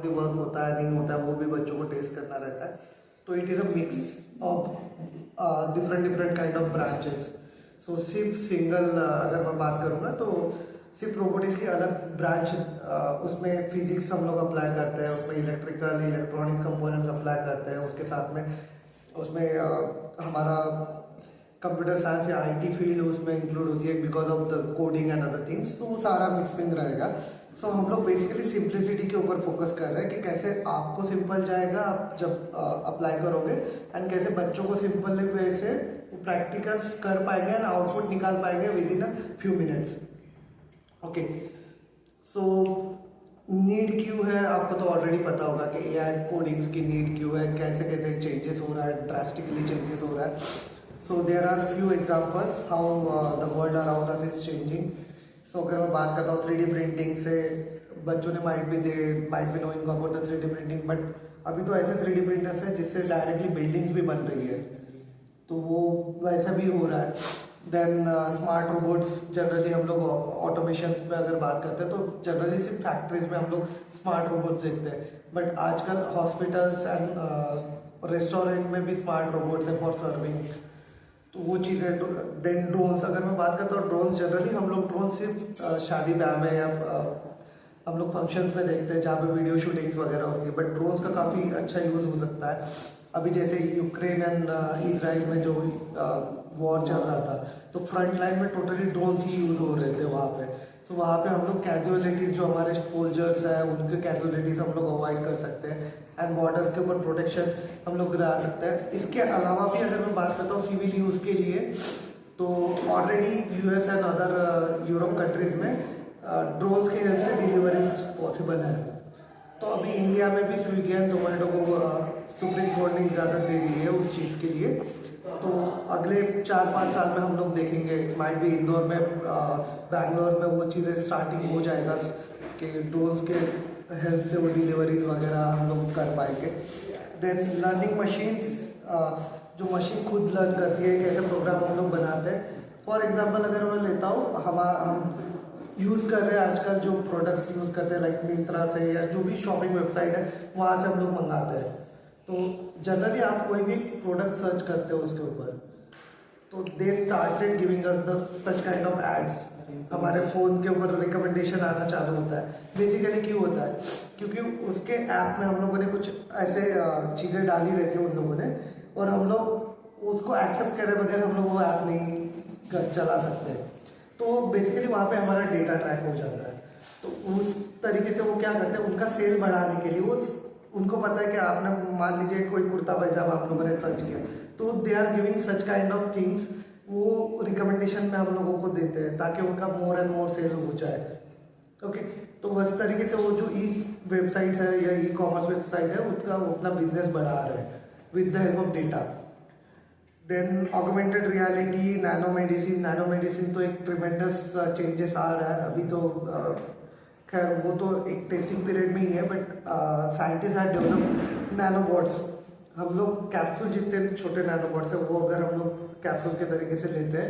Work होता है नहीं होता है वो भी बच्चों को टेस्ट करना रहता है। तो it is a mix of different different kind of branches. So सिर्फ सिंगल अगर मैं बात करूँगा तो सिर्फ रोबोटिक्स की अलग ब्रांच, उसमें फिजिक्स हम लोग अप्लाई करते हैं, उसमें इलेक्ट्रिकल इलेक्ट्रॉनिक कंपोनेंट्स अप्लाई करते हैं, उसके साथ में उसमें हमारा कंप्यूटर साइंस या आईटी फील्ड उसमें इंक्लूड होती है because of the coding and other things. तो वो सारा मिक्सिंग रहेगा। सो हम लोग बेसिकली सिंप्लिसिटी के ऊपर फोकस कर रहे हैं कि कैसे आपको सिंपल जाएगा आप जब अप्लाई करोगे, एंड कैसे बच्चों को सिंपल वे से प्रैक्टिकल्स कर पाएंगे एंड आउटपुट निकाल पाएंगे with in a few minutes. Okay, so need क्यों है आपको तो ऑलरेडी पता होगा कि एआई कोडिंग्स की नीड क्यों है, कैसे कैसे चेंजेस हो रहा है, ड्रास्टिकली चेंजेस हो रहा है। So there are few examples how the world around us is changing. So अगर मैं बात करता हूँ 3D प्रिंटिंग से, बच्चों ने might be knowing about the 3D printing, but अभी तो ऐसे 3D प्रिंटर्स है जिससे डायरेक्टली बिल्डिंग्स भी बन रही है, तो वो वैसा भी हो रहा है। देन स्मार्ट रोबोट्स, जनरली हम लोग ऑटोमेशन में अगर बात करते हैं तो जनरली सिर्फ फैक्ट्रीज में हम लोग स्मार्ट रोबोट्स देखते हैं, बट आजकल हॉस्पिटल्स एंड रेस्टोरेंट में भी स्मार्ट रोबोट्स हैं फॉर सर्विंग। तो वो चीज़ है। देन ड्रोन्स, अगर मैं बात करता हूँ ड्रोन्स, जनरली हम लोग ड्रोन सिर्फ शादी ब्याह में या हम लोग फंक्शंस में देखते हैं जहाँ पे वीडियो शूटिंग्स वगैरह होती है, बट ड्रोन्स का काफ़ी अच्छा यूज़ हो सकता है। अभी जैसे यूक्रेन एंड इजराइल में जो वॉर चल रहा था, तो फ्रंट लाइन में टोटली ड्रोन्स ही यूज़ हो रहे थे वहाँ पे। तो वहाँ पे हम लोग कैजुअलिटीज़ जो हमारे सोल्जर्स हैं उनके कैजुअलिटीज़ हम लोग अवॉइड कर सकते हैं, एंड बॉर्डर्स के ऊपर प्रोटेक्शन हम लोग गिरा सकते हैं। इसके अलावा भी अगर मैं बात करता हूँ सिविल यूज़ के लिए, तो already US and other Europe countries में ड्रोन्स की हेल्प से डिलीवरीज पॉसिबल है। तो अभी इंडिया में भी स्विगी एंड जोमेटो को सुप्रीम कोर्ट ने इजाज़त दे दी है उस चीज़ के लिए। तो अगले 4-5 साल में हम लोग देखेंगे, माइट भी इंदौर में बैंगलोर में वो चीज़ें स्टार्टिंग हो जाएगा कि ड्रोन्स के हेल्प से वो डिलीवरीज वगैरह हम लोग कर पाएंगे। देन लर्निंग मशीन्स, जो मशीन खुद लर्न करती है, कैसे प्रोग्राम हम लोग बनाते हैं। फॉर एग्जांपल अगर मैं लेता हूँ, हम यूज़ कर रहे हैं आजकल जो प्रोडक्ट्स यूज़ करते हैं लाइक मिंत्रा से या जो भी शॉपिंग वेबसाइट है वहाँ से हम लोग मंगाते हैं। तो जनरली आप कोई भी प्रोडक्ट सर्च करते हो उसके ऊपर, तो they started giving us the such kind of ads. हमारे फ़ोन के ऊपर रिकमेंडेशन आना चालू होता है। बेसिकली क्यों होता है? क्योंकि उसके ऐप में हम लोगों ने कुछ ऐसे चीज़ें डाली रहती है उन लोगों ने, और हम लोग उसको एक्सेप्ट करे बगैर हम लोग वो ऐप नहीं चला सकते। तो बेसिकली वहाँ पे हमारा डेटा ट्रैक हो जाता है। तो उस तरीके से वो क्या करते हैं, उनका सेल बढ़ाने के लिए वो उनको पता है कि आपने मान लीजिए कोई कुर्ता पैजामा आप लोगों ने सर्च किया, तो they are giving such kind of things, वो रिकमेंडेशन में हम लोगों को देते हैं ताकि उनका मोर एंड मोर सेल हो जाए। ओके, तो उस तरीके से वो जो ई वेबसाइट्स है या ई कॉमर्स वेबसाइट है उसका वो अपना बिजनेस बढ़ा रहे हैं with the help of data. Then augmented reality, nano medicine तो एक ट्रिमेंडस चेंजेस आ रहा है अभी। तो खैर वो तो एक टेस्टिंग पीरियड में ही है, but scientist are develop nanobots. हम लोग कैप्सूल जितने छोटे नैनोबॉट्स है वो अगर हम लोग कैप्सूल के तरीके से लेते हैं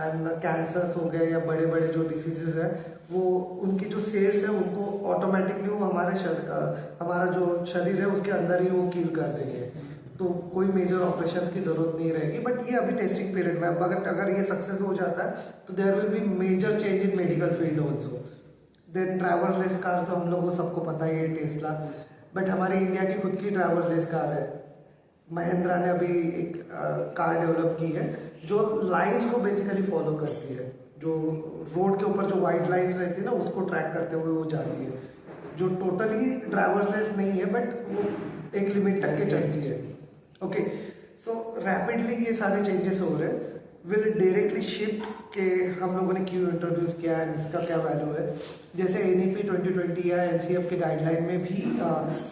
एंड कैंसर्स हो गए या बड़े बड़े जो डिसीजेज है वो उनकी जो सेल्स है उनको ऑटोमेटिकली वो हमारा जो शरीर है उसके अंदर ही वो किल कर देंगे। तो कोई मेजर ऑपरेशन की जरूरत नहीं रहेगी, बट ये अभी टेस्टिंग पीरियड में। अगर ये सक्सेस हो जाता है तो there will be major change in medical field also. Then driverless car तो हम लोगों को सबको पता ही है, टेस्ला, बट हमारी इंडिया की खुद की ड्राइवरलेस कार है। महिंद्रा ने अभी एक कार डेवलप की है जो लाइंस को बेसिकली फॉलो करती है, जो रोड के ऊपर जो वाइट लाइंस रहती है ना उसको ट्रैक करते हुए वो जाती है, जो टोटली ड्राइवरलेस नहीं है बट वो एक लिमिट तक के चलती है। ओके, सो रैपिडली ये सारे चेंजेस हो रहे हैं। विल डायरेक्टली शिफ्ट के हम लोगों ने क्यों इंट्रोड्यूस किया है, इसका क्या वैल्यू है। जैसे NEP 2020 या NCF के गाइडलाइन में भी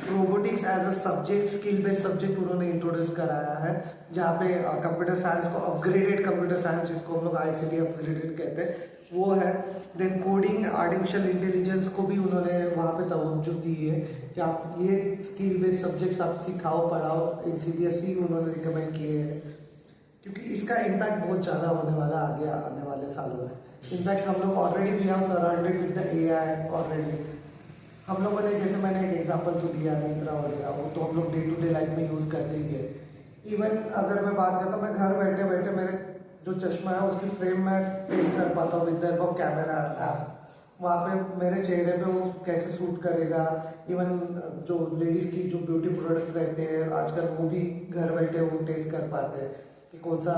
robotics as a subject, skill based subject उन्होंने इंट्रोड्यूस कराया है, जहाँ पे कंप्यूटर साइंस को अपग्रेडेड कंप्यूटर साइंस, जिसको हम लोग ICT अपग्रेडेड कहते हैं, वो है। देन कोडिंग, आर्टिफिशियल इंटेलिजेंस को भी उन्होंने वहाँ पे तवज्जो दी है कि आप ये स्किल बेस्ड सब्जेक्ट्स आप सिखाओ पढ़ाओ। इन CBSE उन्होंने रिकमेंड किए हैं क्योंकि इसका इम्पैक्ट बहुत ज़्यादा होने वाला आगे आने वाले सालों में। इनफैक्ट हम लोग already we have surrounded with the AI already. हम लोगों ने, जैसे मैंने एक एग्जांपल तो दिया मिंत्रा वगैरह, वो तो हम लोग डे टू डे लाइफ में यूज़ करते ही है। इवन अगर मैं बात करता हूँ, मैं घर बैठे बैठे मेरे जो चश्मा है उसकी फ्रेम मैं पेस्ट कर पाता हूँ with the help of camera app. वहाँ पे मेरे चेहरे पे वो कैसे सूट करेगा। इवन जो लेडीज़ की जो ब्यूटी प्रोडक्ट्स रहते हैं आजकल, वो भी घर बैठे वो टेस्ट कर पाते हैं कि कौन सा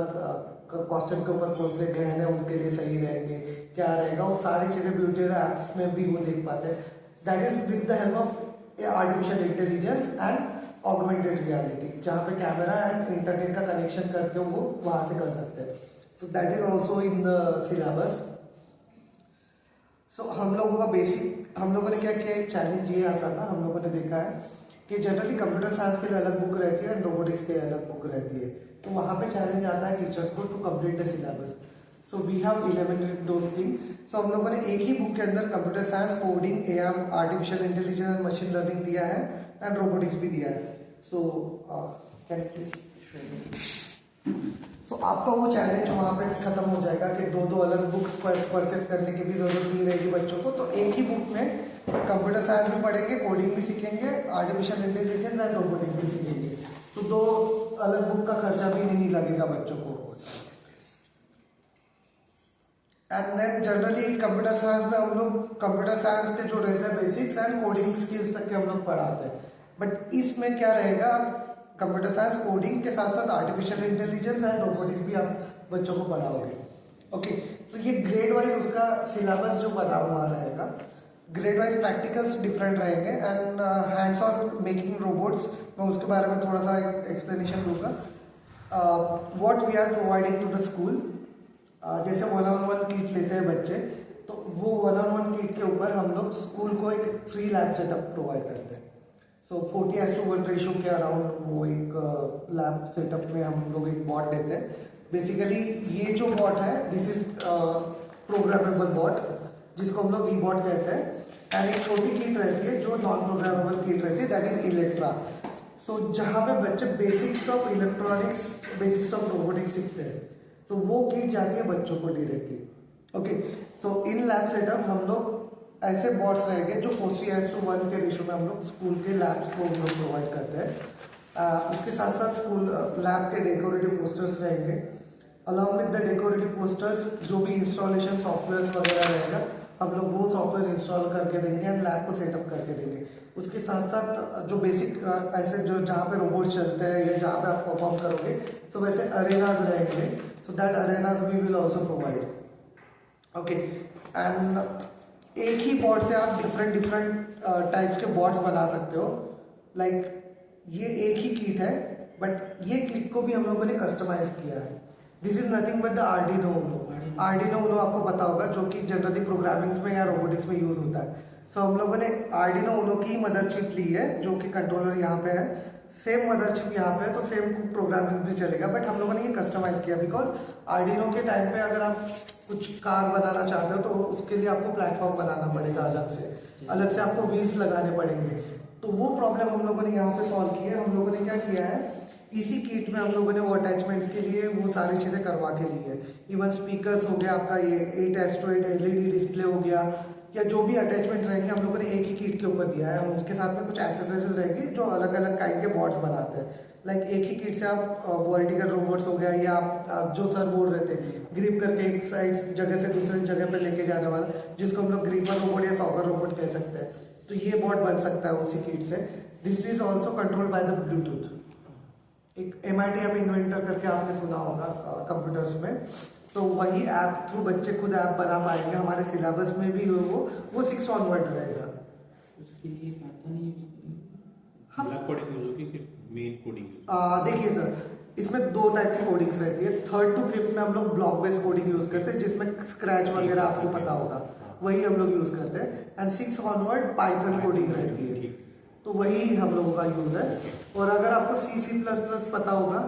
कॉस्ट्यूम के ऊपर कौन से गहने उनके लिए सही रहेंगे, क्या रहेगा, वो सारी चीज़ें ब्यूटी ऐप्स में भी वो देख पाते हैं। That is with the help of artificial intelligence and augmented reality, जहाँ पे कैमरा एंड इंटरनेट का कनेक्शन करके वो वहाँ से कर सकते हैं। So that is also in the syllabus. So हम लोगों का बेसिक, हम लोगों ने क्या किया, एक चैलेंज ये आता था, हम लोगों ने देखा है कि जनरली कंप्यूटर साइंस के लिए अलग बुक रहती है, रोबोटिक्स के लिए अलग बुक रहती है। तो वहाँ पे चैलेंज आता है टीचर्स को to complete the syllabus. So we have eliminated those thing. So हम लोगों ने एक ही बुक के अंदर computer science, coding, AI, artificial intelligence and machine learning दिया है एंड रोबोटिक्स भी दिया है। So can you please show me. तो आपका वो चैलेंज वहाँ पे खत्म हो जाएगा कि दो दो अलग बुक्स परचेस करने की भी जरूरत नहीं रहेगी बच्चों को। तो एक ही बुक में कंप्यूटर साइंस भी पढ़ेंगे, कोडिंग भी सीखेंगे, आर्टिफिशियल इंटेलिजेंस एंड रोबोटिक्स भी सीखेंगे। तो दो अलग बुक का खर्चा भी नहीं लगेगा बच्चों को। And then generally computer science में हम लोग कंप्यूटर साइंस के जो रहते हैं बेसिक्स एंड कोडिंग स्किल्स तक के हम लोग पढ़ाते हैं। बट इसमें क्या रहेगा, कंप्यूटर साइंस कोडिंग के साथ साथ आर्टिफिशियल इंटेलिजेंस एंड रोबोटिक्स भी आप बच्चों को पढ़ाओगे। ओके, तो ये ग्रेड वाइज उसका सिलेबस जो बना हुआ रहेगा, ग्रेड वाइज प्रैक्टिकल्स डिफरेंट रहेंगे and hands on making robots, मैं उसके बारे में थोड़ा सा एक्सप्लेनेशन दूंगा। What we are providing to the school, जैसे 1-on-1 किट लेते हैं बच्चे, तो वो 1-on-1 किट के ऊपर हम लोग स्कूल को एक फ्री लैब सेटअप प्रोवाइड करते हैं। सो 40:1 रेशो के अराउंड वो एक लैब सेटअप में हम लोग एक बॉट देते हैं। बेसिकली ये जो बॉट है, दिस इज प्रोग्रामेबल बॉट, जिसको हम लोग ई बॉट कहते हैं। एंड एक छोटी किट रहती है जो नॉन प्रोग्रामेबल किट रहती है, दैट इज इलेक्ट्रा। सो जहाँ पे बच्चे basics of electronics, basics of robotics सीखते हैं, तो वो किट जाती है बच्चों को directly. Okay, so in lab setup हम लोग ऐसे बॉट्स रहेंगे जो 40:1 के रेशो में हम लोग स्कूल के लैब्स को हम लोग प्रोवाइड करते हैं। उसके साथ साथ स्कूल लैब के डेकोरेटिव पोस्टर्स रहेंगे। Along with the decorative posters जो भी इंस्टॉलेशन सॉफ्टवेयर वगैरह रहेगा, हम लोग वो सॉफ्टवेयर इंस्टॉल करके देंगे एंड लैब को सेटअप करके देंगे। उसके साथ साथ जो बेसिक ऐसे जो जहाँ पे रोबोट्स चलते हैं या जहाँ पे आप परफॉर्म करोगे, तो वैसे अरेनाज रहेंगे, so that arenas we will also provide. Okay, and एक ही बॉर्ड से आप डिफरेंट टाइप्स के बॉर्ड्स बना सकते हो। लाइक ये एक ही किट है, बट ये किट को भी हम लोगों ने कस्टमाइज किया है। This is nothing but the Arduino Uno. Arduino Uno आपको पता होगा, जो कि जनरली प्रोग्रामिंग्स में या रोबोटिक्स में यूज होता है। सो हम लोगों ने आर्डिनो उनो की मदर चिप ली है, जो कि कंट्रोलर यहाँ पे है, सेम मदर चिप यहाँ पे है, तो सेम प्रोग्रामिंग भी चलेगा। बट हम लोगों ने ये कस्टमाइज किया बिकॉज आर्डिनो के टाइम पे अगर आप कुछ कार बनाना चाहते हो तो उसके लिए आपको प्लेटफॉर्म बनाना पड़ेगा, अलग से आपको व्हील्स लगाने पड़ेंगे। तो वो प्रॉब्लम हम लोगों ने यहाँ पे सॉल्व की है। हम लोगों ने क्या किया है, इसी किट में हम लोगों ने वो अटैचमेंट्स के लिए वो सारी चीज़ें करवा के ली है। इवन स्पीकर्स हो गया आपका, ये 8:8 LED डिस्प्ले हो गया, या जो भी अटैचमेंट रहेंगे हम लोगों ने एक ही किट के ऊपर दिया है। उसके साथ में कुछ एक्सेसरीज रहेंगी जो अलग अलग काइंड के बॉट्स बनाते हैं। लाइक एक ही किट से आप वर्टिकल रोबोट्स हो गया, या आप जो सर बोल रहे थे ग्रिप करके एक साइड जगह से दूसरी जगह पे लेके जाने वाला, जिसको हम लोग ग्रीपर रोबोट या सॉगर रोबोट कह सकते हैं, तो ये बॉट बन सकता है उसी किट से। This is also controlled by the Bluetooth. एक MIT ऐप इन्वेंटर करके आपने सुना होगा कंप्यूटर्स में, तो वही ऐप थ्रू बच्चे खुद ऐप बना पाएंगे। हमारे सिलेबस में भी वो 6 ऑनवर्ड रहेगा। उसके लिए नहीं हम कोडिंग यूज होगी कि मेन कोडिंग? देखिए सर, इसमें 2 टाइप की कोडिंग्स रहती है। 3rd to 5th में हम लोग ब्लॉक बेस्ड कोडिंग यूज करते हैं, जिसमें स्क्रैच वगैरह आपको पता होगा, वही हम लोग यूज करते हैं। एंड 6 ऑनवर्ड पाइथन कोडिंग रहती है, तो वही हम लोगों का यूज है। और अगर आपको C++ पता होगा,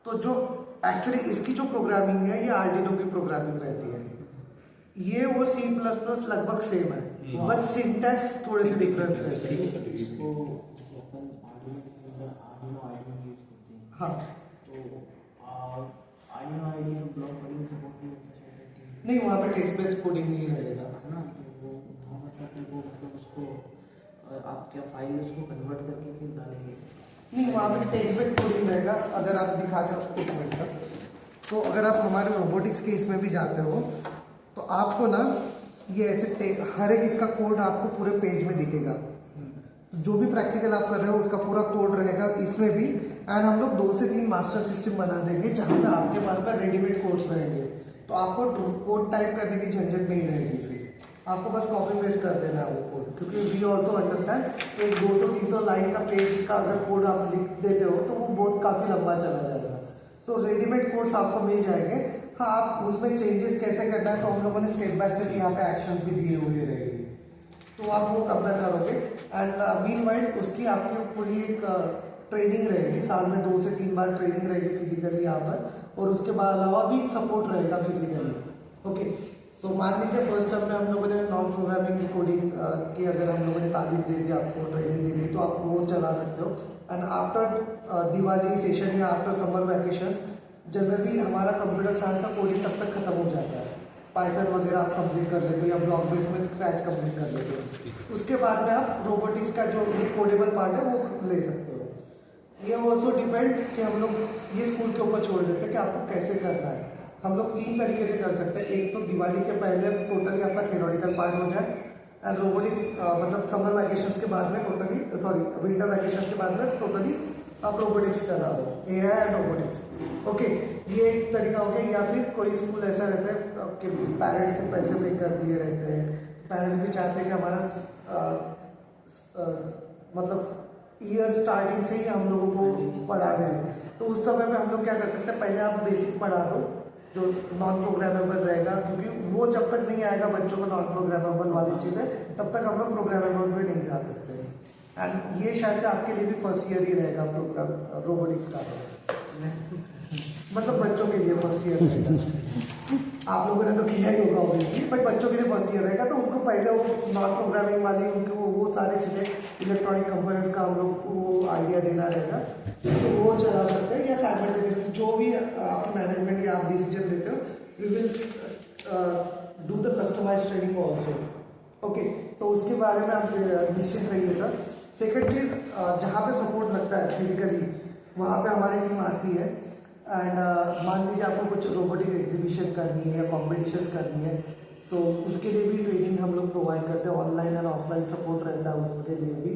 तो जो एक्चुअली इसकी जो प्रोग्रामिंग है ये आर्डिनो की प्रोग्रामिंग रहती है। ये और C++ लगभग सेम है, बस सिंटैक्स थोड़े से डिफरेंस रहते हैं। हाँ, नहीं, वहाँ पे टेक्स्ट बेस्ड कोडिंग नहीं रहेगा। आप क्या फाइल उसको कन्वर्ट करके फिर डालेंगे? नहीं, वहाँ पे टेक्स्ट बेस्ड कोडिंग रहेगा। अगर आप दिखाते हो एक मिनट तक, तो अगर आप हमारे रोबोटिक्स के इसमें भी जाते हो तो आपको ना ये ऐसे हर एक इसका कोड आपको पूरे पेज में दिखेगा। तो जो भी प्रैक्टिकल आप कर रहे हो उसका पूरा कोड रहेगा इसमें भी। एंड हम लोग 2 से 3 मास्टर सिस्टम बना देंगे जहाँ पे आपके पास में रेडीमेड कोड्स रहेंगे, तो आपको कोड टाइप करने की झंझट नहीं रहेगी। फिर आपको बस कॉपी पेस्ट कर देना है वो कोड, क्योंकि वी ऑल्सो अंडरस्टैंड एक 200-300 लाइन का पेज का अगर कोड आप लिख देते हो तो वो बहुत काफ़ी लंबा चला जाएगा। सो रेडीमेड कोड्स आपको मिल जाएंगे। हाँ, आप उसमें चेंजेस कैसे करना है तो हम लोगों ने स्टेप बाय स्टेप यहाँ पे एक्शंस भी दिए हुए रहेंगे, तो आप वो कंपेयर करोगे। एंड मीनवाइल उसकी आपकी पूरी एक ट्रेनिंग रहेगी, साल में 2 से 3 बार ट्रेनिंग रहेगी फिजिकली यहाँ पर, और उसके बाद अलावा भी सपोर्ट रहेगा फिजिकली। ओके, सो मान लीजिए फर्स्ट टर्म में हम लोगों ने नॉन प्रोग्रामिंग की कोडिंग की अगर हम लोगों ने तालीम दे दी, आपको ट्रेनिंग दे दी, तो आप वो चला सकते हो। एंड आफ्टर दिवाली सेशन या आफ्टर समर वैकेशंस जनरली हमारा कंप्यूटर साइंस का कोडिंग तब तक खत्म हो जाता है। पाइथन वगैरह आप कंप्लीट कर लेते हो या ब्लॉक बेस में स्क्रैच कंप्लीट कर लेते हो। उसके बाद में आप रोबोटिक्स का जो ये कोडेबल पार्ट है वो ले सकते हो। ये ऑल्सो डिपेंड कि हम लोग ये स्कूल के ऊपर छोड़ देते हैं कि आपको कैसे करना है। हम लोग 3 तरीके से कर सकते हैं। एक तो दिवाली के पहले टोटली आपका थियोरेटिकल पार्ट हो जाए, एंड रोबोटिक्स मतलब समर वैकेशंस के बाद में टोटली, सॉरी विंटर वैकेशंस के बाद में टोटली आप रोबोटिक्स चला दो, एआई एंड रोबोटिक्स। ओके, ये एक तरीका हो गया। या फिर कोई स्कूल ऐसा रहता है कि पेरेंट्स से पैसे पे कर दिए रहते हैं, पेरेंट्स भी चाहते हैं कि हमारा मतलब ईयर स्टार्टिंग से ही हम लोगों को पढ़ा दें, तो उस समय में हम लोग क्या कर सकते हैं, पहले आप बेसिक पढ़ा दो जो नॉन प्रोग्रामेबल रहेगा, क्योंकि वो जब तक नहीं आएगा बच्चों को नॉन प्रोग्रामेबल वाली चीज़ें, तब तक हम लोग प्रोग्रामेबल में नहीं जा सकते। एंड ये शायद से आपके लिए भी फर्स्ट ईयर ही रहेगा प्रोग्राम रोबोटिक्स का, मतलब बच्चों के लिए फर्स्ट ईयर रहेगा। आप लोगों ने तो किया ही होगा ऑब्वियसली, बट बच्चों के लिए फर्स्ट ईयर रहेगा, तो उनको पहले वो नॉन प्रोग्रामिंग वाली उनको वो सारी चीज़ें इलेक्ट्रॉनिक कंपोनेंट्स का हम लोग को वो आइडिया देना रहेगा, तो वो चला सकते हैं। या साइमल्टेनियसली जो भी आप मैनेजमेंट या आप डिसीजन लेते हो, we will do the customize training also. Okay, तो उसके बारे में आप निश्चित रहिए सर। सेकेंड चीज़, जहाँ पे सपोर्ट लगता है फिजिकली वहाँ पे हमारी टीम आती है। एंड मान लीजिए आपको कुछ रोबोटिक एग्जीबिशन करनी है या कॉम्पिटिशन्स करनी है, तो उसके लिए भी ट्रेनिंग हम लोग प्रोवाइड करते हैं। ऑनलाइन एंड ऑफलाइन सपोर्ट रहता है उसके लिए भी।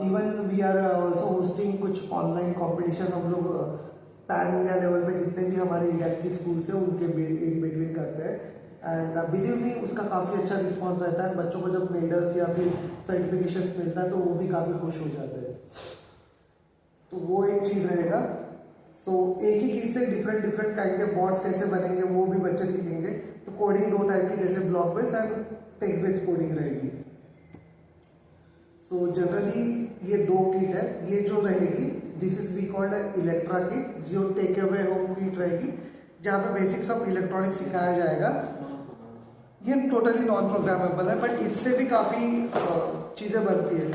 Even we are also hosting कुछ ऑनलाइन कॉम्पिटिशन हम लोग पैन इंडिया लेवल पे जितने भी हमारे इंडिया की स्कूल्स हैं उनके इन बिटवीन करते हैं। एंड बिलीव मी, उसका काफ़ी अच्छा रिस्पॉन्स रहता है। बच्चों को जब मेडल्स या फिर सर्टिफिकेशंस मिलता है तो वो भी काफ़ी खुश हो जाते हैं, तो वो एक चीज़ रहेगा। सो एक ही किट से डिफरेंट काइंड के बॉट्स कैसे बनेंगे वो भी बच्चे सीखेंगे। तो कोडिंग 2 टाइप की, जैसे block based and text based coding रहेगी। सो जनरली ये 2 किट है। ये जो रहेगी this is we called Electra kit, जो टेक अवे होम किट रहेगी, जहाँ पे बेसिक्स ऑफ इलेक्ट्रॉनिक्स सिखाया जाएगा। ये टोटली नॉन प्रोग्रामेबल है, बट इससे भी काफ़ी चीज़ें बनती है।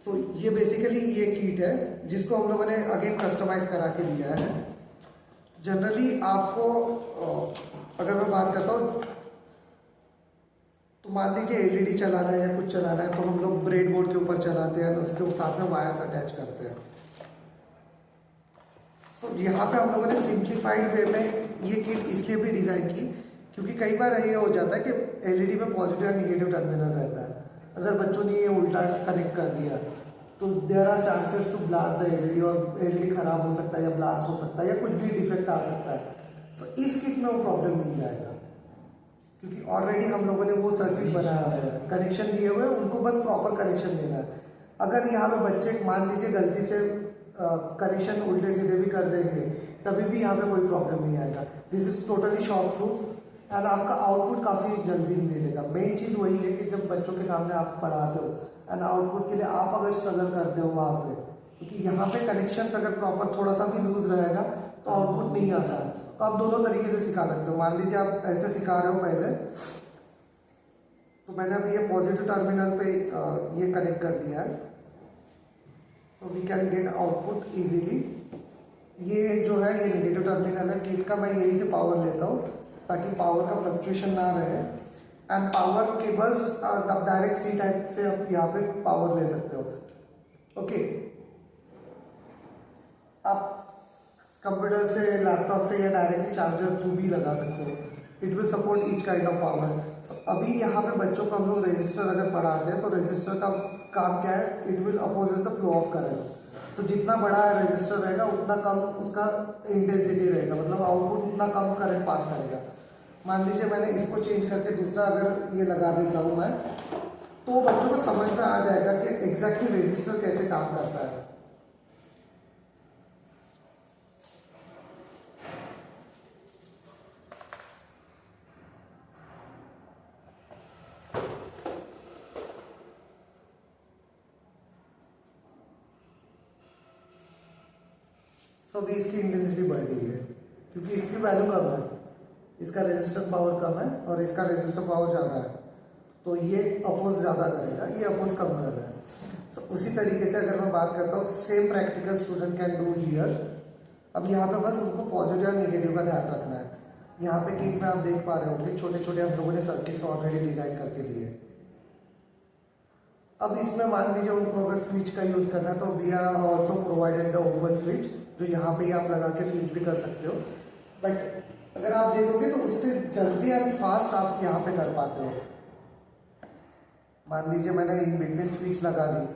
तो ये बेसिकली ये किट है जिसको हम लोगों ने अगेन कस्टमाइज करा के दिया है। जनरली आपको अगर मैं बात करता हूँ तो मान लीजिए एलईडी चलाना है या कुछ चलाना है, तो हम लोग ब्रेड बोर्ड के ऊपर चलाते हैं, उसके साथ में वायर्स अटैच करते हैं। तो यहाँ पे हम लोगों ने सिंप्लीफाइड वे में ये किट इसलिए भी डिज़ाइन की क्योंकि कई बार ये हो जाता है कि एलईडी में पॉजिटिव और निगेटिव टर्मिनल रहता है। अगर बच्चों ने ये उल्टा कनेक्ट कर दिया तो there are chances to blast the LED, और एलईडी खराब हो सकता है या ब्लास्ट हो सकता है या कुछ भी डिफेक्ट आ सकता है। तो इस किट में वो प्रॉब्लम नहीं जाएगा क्योंकि ऑलरेडी हम लोगों ने वो सर्किट बनाया हुआ है, कनेक्शन दिए हुए हैं, उनको बस प्रॉपर कनेक्शन देना है। अगर यहाँ पे बच्चे मान लीजिए गलती से कनेक्शन उल्टे सीधे भी कर देंगे तभी भी यहाँ पे कोई प्रॉब्लम नहीं आएगा। This is totally shock proof and आपका आउटपुट काफ़ी जल्दी मिलेगा। मेन चीज़ वही है कि जब बच्चों के सामने आप पढ़ाते हो एंड आउटपुट के लिए आप अगर स्ट्रगल करते हो वहाँ पे, क्योंकि यहाँ पे कनेक्शंस अगर प्रॉपर थोड़ा सा भी लूज रहेगा तो आउटपुट नहीं आता है। तो आप दोनों तरीके से सिखा सकते हो। मान लीजिए आप ऐसे सिखा रहे हो पहले, तो मैंने अभी ये पॉजिटिव टर्मिनल पे ये कनेक्ट कर दिया है, so we can get output easily. ये जो है ये नेगेटिव टर्मिनल है किट का, मैं यही से पावर लेता हूँ ताकि पावर का फ्लक्चुएशन ना रहे। एंड पावर केबल्स आप डायरेक्ट सी टाइप से आप यहाँ पे पावर ले सकते हो। ओके, आप कंप्यूटर से, लैपटॉप से या डायरेक्टली चार्जर थ्रू भी लगा सकते हो। It will support each kind of power. अभी यहाँ पे बच्चों को हम लोग रजिस्टर अगर पढ़ाते हैं तो रजिस्टर का काम क्या है, it will opposes the flow of current. तो जितना बड़ा रजिस्टर रहेगा उतना कम उसका इंटेंसिटी रहेगा, मतलब आउटपुट उतना कम करंट पास करेगा। मान लीजिए मैंने इसको चेंज करके दूसरा अगर ये लगा देता हूँ मैं, तो बच्चों को समझ में आ जाएगा कि एग्जैक्टली रजिस्टर कैसे काम करता है। तो अभी इसकी इंटेंसिटी बढ़ गई है क्योंकि इसकी वैल्यू कम है, इसका रेजिस्टर पावर कम है और इसका रेजिस्टर पावर ज़्यादा है, तो ये अपोज ज़्यादा करेगा, ये अपोज कम कर रहा है। so, उसी तरीके से अगर मैं बात करता हूँ, same practical student can do here. अब यहाँ पे बस उनको पॉजिटिव और निगेटिव का ध्यान रखना है। यहाँ पे किट में आप देख पा रहे होंगे छोटे छोटे हम लोगों ने सर्किट्स ऑलरेडी डिजाइन करके दिए। अब इसमें मान लीजिए उनको अगर स्विच का यूज़ करना है तो we are also provided the open switch, जो यहाँ पे ही आप लगा के स्विच भी कर सकते हो। बट अगर आप देखोगे तो उससे जल्दी एंड फास्ट आप यहाँ पे कर पाते हो। मान लीजिए मैंने इन बिटवीन स्विच लगा दी,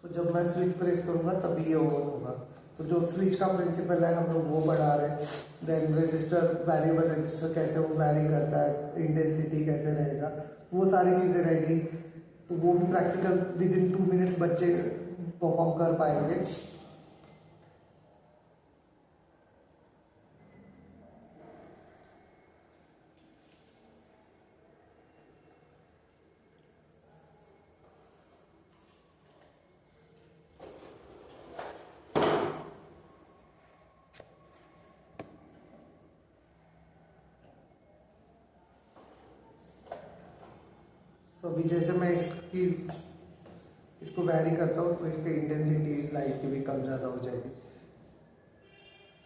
तो जब मैं स्विच प्रेस करूंगा तभी ये ऑन होगा। तो जो स्विच का प्रिंसिपल है हम लोग वो पढ़ा रहे हैं। देन रजिस्टर, वेरिएबल रजिस्टर कैसे वो वैरी करता है, इंटेंसिटी कैसे रहेगा, वो सारी चीज़ें रहेगी। तो वो भी प्रैक्टिकल विद इन 2 मिनट्स बच्चे परफॉर्म कर पाएंगे। तो अभी जैसे मैं इसको वैरी करता हूँ तो इसकी इंटेंसिटी लाइट की भी कम ज़्यादा हो जाएगी।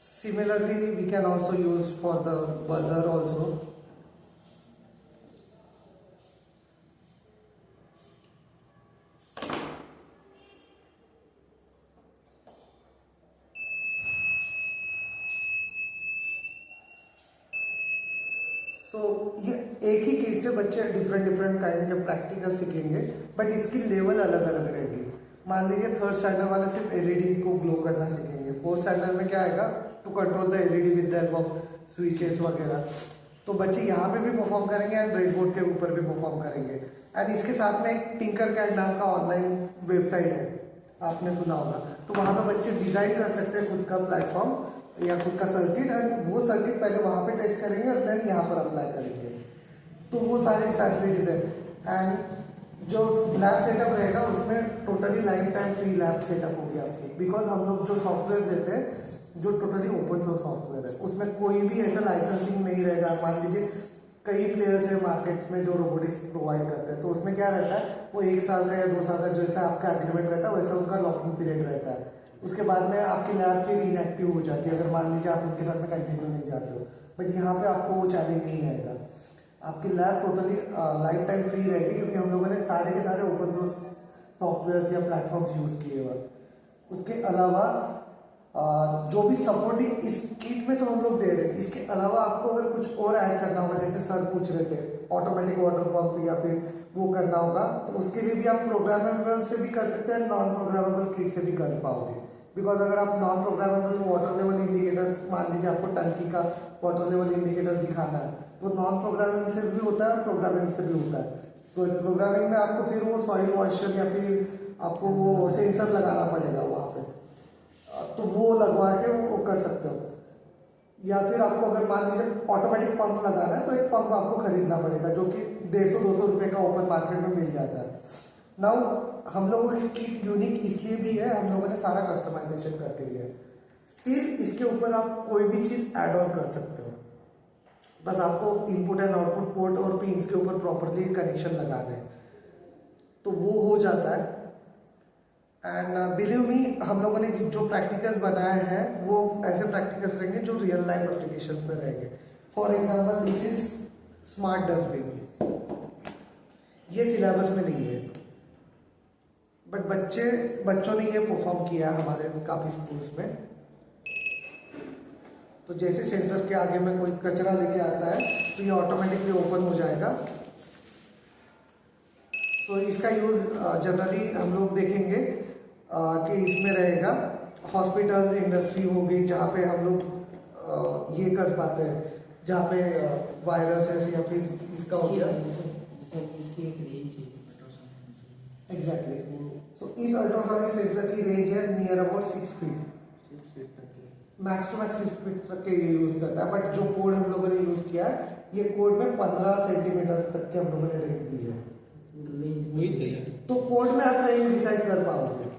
Similarly we can also use for the buzzer also. तो ये एक ही किट से बच्चे डिफरेंट डिफरेंट काइंड के प्रैक्टिकल सीखेंगे, बट इसकी लेवल अलग अलग रहेगी। मान लीजिए 3rd स्टैंडर्ड वाले सिर्फ एलईडी को ग्लो करना सीखेंगे। 4th स्टैंडर्ड में क्या आएगा, to control the LED with the help of switches वगैरह। तो बच्चे यहाँ पे भी परफॉर्म करेंगे एंड ब्रेड बोर्ड के ऊपर भी परफॉर्म करेंगे। एंड इसके साथ में एक टिंकर कैड नाम का ऑनलाइन वेबसाइट है, आपने सुना होगा। तो वहाँ पे बच्चे डिजाइन कर सकते हैं खुद का प्लेटफॉर्म या खुद का सर्किट, एंड वो सर्किट पहले वहाँ पे टेस्ट करेंगे और देन यहाँ पर अप्लाई करेंगे। तो वो सारी फैसिलिटीज है। एंड जो लैब सेटअप रहेगा उसमें totally life time free lab setup होगी आपकी, बिकॉज हम लोग जो सॉफ्टवेयर देते हैं जो टोटली ओपन सोर्स सॉफ्टवेयर है, उसमें कोई भी ऐसा लाइसेंसिंग नहीं रहेगा। मान लीजिए कई प्लेयर्स हैं मार्केट्स में जो रोबोटिक्स प्रोवाइड करते हैं, तो उसमें क्या रहता है, वो 1 साल का या 2 साल का जैसा आपका एग्रीमेंट रहता है वैसा उनका लॉकिंग पीरियड रहता है। उसके बाद में आपकी लैब फिर इनएक्टिव हो जाती है अगर मान लीजिए आप उनके साथ में कंटिन्यू नहीं जाते हो। बट यहाँ पे आपको वो चैलेंज नहीं आएगा, आपकी lab totally life time free रहेगी, क्योंकि हम लोगों ने सारे के सारे ओपन सोर्स सॉफ्टवेयर या प्लेटफॉर्म्स यूज़ किए हुए। उसके अलावा जो भी सपोर्टिंग इस किट में तो हम लोग दे रहे हैं, इसके अलावा आपको अगर कुछ और ऐड करना होगा, जैसे सर पूछ रहे थे ऑटोमेटिक वाटर पंप या फिर वो करना होगा, तो उसके लिए भी आप प्रोग्रामेबल से भी कर सकते हैं, नॉन प्रोग्रामेबल किट से भी कर पाओगे। बिकॉज अगर आप non programmable water level indicators, मान लीजिए आपको टंकी का वाटर लेवल इंडिकेटर दिखाना है, तो नॉन प्रोग्रामिंग से भी होता है और प्रोग्रामिंग से भी होता है। तो प्रोग्रामिंग में आपको फिर वो सॉइल मॉइस्चर या फिर आपको वो सेंसर लगाना पड़ेगा वहाँ पे, तो वो लगवा के वो कर सकते हो। या फिर आपको अगर मान लीजिए ऑटोमेटिक पंप लगाना है तो एक पंप आपको खरीदना पड़ेगा, जो कि 150-200 रुपये का ओपन मार्केट में मिल जाता है। नाउ हम लोगों की किट यूनिक इसलिए भी है, हम लोगों ने सारा कस्टमाइजेशन करके दिया है। स्टिल इसके ऊपर आप कोई भी चीज़ ऐड ऑन कर सकते हो, बस आपको इनपुट एंड आउटपुट पोर्ट और पिन्स के ऊपर प्रॉपरली कनेक्शन लगाना है, तो वो हो जाता है। एंड बिलीव मी, हम लोगों ने जो प्रैक्टिकल्स बनाए हैं वो ऐसे प्रैक्टिकल्स रहेंगे जो रियल लाइफ एप्लीकेशन पे रहेंगे. For example this is smart dustbin. ये सिलेबस में नहीं है, बट बच्चों ने ये परफॉर्म किया है हमारे काफ़ी स्कूल्स में. तो जैसे सेंसर के आगे में कोई कचरा लेके आता है तो ये ऑटोमेटिकली ओपन हो जाएगा. तो इसका यूज़ जनरली हम लोग देखेंगे कि इसमें रहेगा हॉस्पिटल्स, इंडस्ट्री हो गई जहाँ पे हम लोग ये कर पाते हैं, जहाँ पे वायरस है या फिर इसका हो गया. जैसे इसकी एक रेंज है अल्ट्रासोनिक सेंसर. एग्जैक्टली. सो इस अल्ट्रासोनिक सेंसर की रेंज है नियर अबाउट 6 फीट. 6 फीट तक की. मैक्स टू मैक्स 6 फीट तक के ये यूज़ करता है. बट जो कोड हम लोगों ने यूज़ किया है, ये कोड में 15 सेंटीमीटर तक के हम लोगों ने रेंज दी है. रेंज वही सही है. तो कोड में आप रेंज डिसाइड कर पाओगे.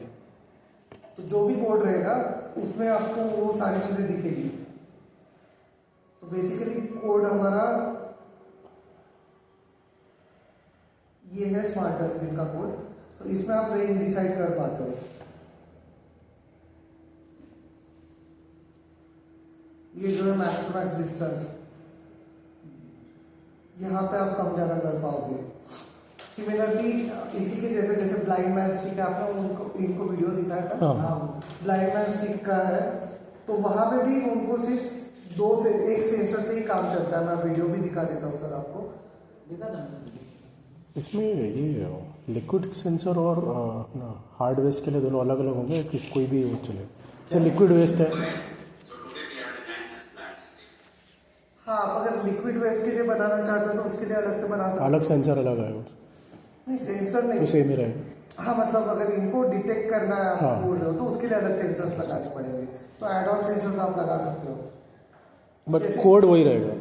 तो जो भी कोड रहेगा उसमें आपको वो सारी चीज़ें दिखेगी. सो बेसिकली कोड हमारा ये है स्मार्ट डस्टबिन का कोड. सो इसमें आप रेंज डिसाइड कर पाते हो. ये जो है मैक्स टू मैक्स डिस्टेंस, यहाँ पे आप कम ज़्यादा कर पाओगे. सिमिलरली इसी के जैसे जैसे ब्लाइंड मैन स्टिक है, आपने इनको वीडियो दिखाया था. हाँ. ब्लाइंड मैन स्टिक का है, तो वहाँ पे भी उनको सिर्फ 2 से 1 सेंसर से ही काम चलता है. मैं वीडियो भी दिखा देता हूँ सर आपको. देखा था इसमें ये लिक्विड सेंसर और हार्ड वेस्ट के लिए दोनों अलग अलग होंगे कि कोई भी वो चले. जैसे लिक्विड वेस्ट है. हाँ, आप अगर लिक्विड वेस्ट के लिए बनाना चाहते हो तो उसके लिए अलग से बना सकते हो. अलग सेंसर अलग आएगा नहीं, सेंसर तो नहीं. सेम ही रहेगा. हाँ, मतलब अगर इनको डिटेक्ट करना है आप हाँ. बोल रहे हो तो उसके लिए अलग सेंसर्स लगाने पड़ेंगे. तो एड ऑन सेंसर्स आप लगा सकते हो. बट जैसे- कोड वही रहेगा.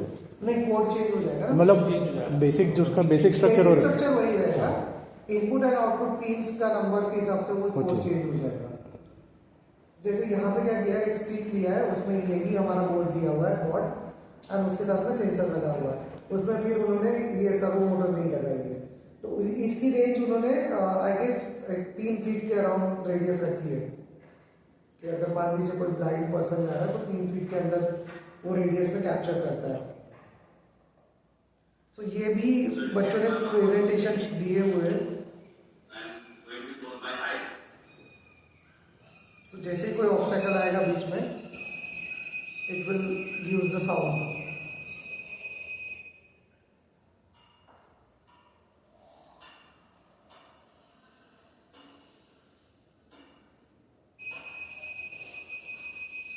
नहीं, कोड चेंज हो जाएगा ना. मतलब बेसिक जो उसका बेसिक स्ट्रक्चर हो रहा है. स्ट्रक्चर वही रहेगा. इनपुट एंड आउटपुट पिंस का नंबर के हिसाब से वो कोड अच्छा. चेंज हो जाएगा. जैसे यहाँ पे क्या किया है, एक स्टिक लिया है, उसमें यही हमारा बोर्ड दिया हुआ है, बोर्ड, एंड उसके साथ में सेंसर लगा हुआ है. उसमें फिर उन्होंने ये सर्वो मोटर नहीं लगाई है. तो इसकी रेंज उन्होंने आई गेस 3 फीट के अराउंड रेडियस रखी है. कि अगर मान लीजिए कोई ब्लाइंड पर्सन जा रहा है तो 3 फीट के अंदर वो रेडियस में कैप्चर करता है. तो ये भी बच्चों ने प्रेजेंटेशन दिए हुए हैं. तो जैसे ही कोई ऑब्स्टेकल आएगा बीच में, it will use the sound.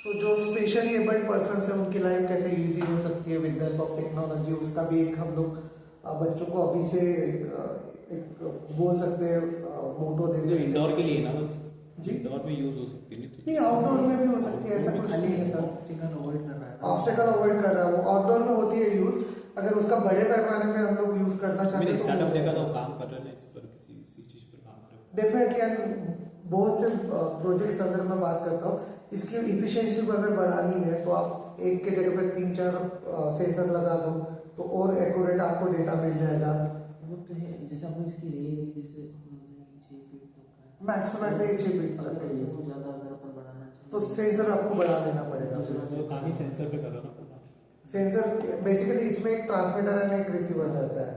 तो जो स्पेशली एबल्ड पर्सन है उनकी लाइफ कैसे इजी हो सकती है विद हेल्प ऑफ टेक्नोलॉजी, उसका भी एक हम लोग बच्चों को अभी से एक बोल सकते हैं मोटो दे जो सकते हैं. इंडोर के लिए ना बस जी. इंडोर में यूज हो सकती है. नहीं, आउटडोर में भी हो सकती है, ऐसा कुछ नहीं है सर. ऑप्टिकल अवॉइड कर रहा है. ऑब्स्टेकल अवॉइड कर रहा है वो. आउटडोर में होती है यूज. अगर उसका बड़े पैमाने में हम लोग यूज करना चाहते मैंने हैं स्टार्टअप देखा था, तो वो काम कर रहे हैं ना इस पर, किसी चीज पर काम कर रहे हैं. डेफिनेटली. एंड बहुत से प्रोजेक्ट्स अगर मैं बात करता हूँ, इसकी इफिशिएंसी को अगर बढ़ानी है तो आप एक के जगह पे 3-4 सेंसर लगा दो तो और एक्यूरेट आपको डेटा मिल जाएगा. वो तो है. जैसे आपने इसकी रेंज जैसे 6 फीट तक का है. मैक्स टू मैक्स 6 फीट तक अगर है ये. इसको ज़्यादा अगर अपन बढ़ाना चाहें तो सेंसर आपको बढ़ा देना पड़ेगा. तो काम ही सेंसर पे कर रहा ना. सेंसर बेसिकली इसमें एक ट्रांसमीटर एंड एक रिसीवर रहता है.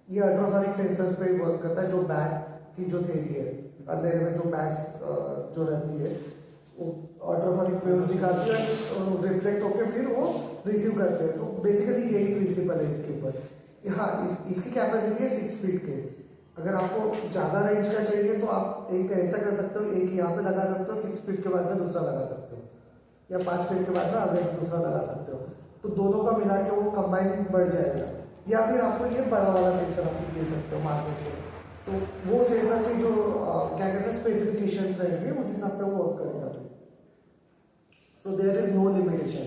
ये अल्ट्रासोनिक सेंसर पे वर्क करता है. जो बैट की जो थ्योरी है, अंधेरे में जो बैट्स जो रहती है वो अल्ट्रासोनिक वेव्स निकालती है और रिफ्लेक्ट होकर फिर वो रिसीव करते हैं. तो बेसिकली यही प्रिंसिपल है इसके ऊपर. हाँ, इसकी कैपेसिटी है 6 फीट के. अगर आपको ज़्यादा रेंज का चाहिए तो आप एक ऐसा कर सकते हो, एक यहाँ पे लगा सकते हो, 6 फीट के बाद में दूसरा लगा सकते हो, या 5 फीट के बाद में अगले दूसरा लगा सकते हो. तो दोनों का मिला के वो कंबाइन बढ़ जाएगा. या फिर आपको ये बड़ा वाला सेंसर आप ले सकते हो मार्केट से. तो वो सेंसर की जो क्या कहते हैं स्पेसिफिकेशंस रहेंगे उस हिसाब से वो वर्क करेगा. So there is no limitation.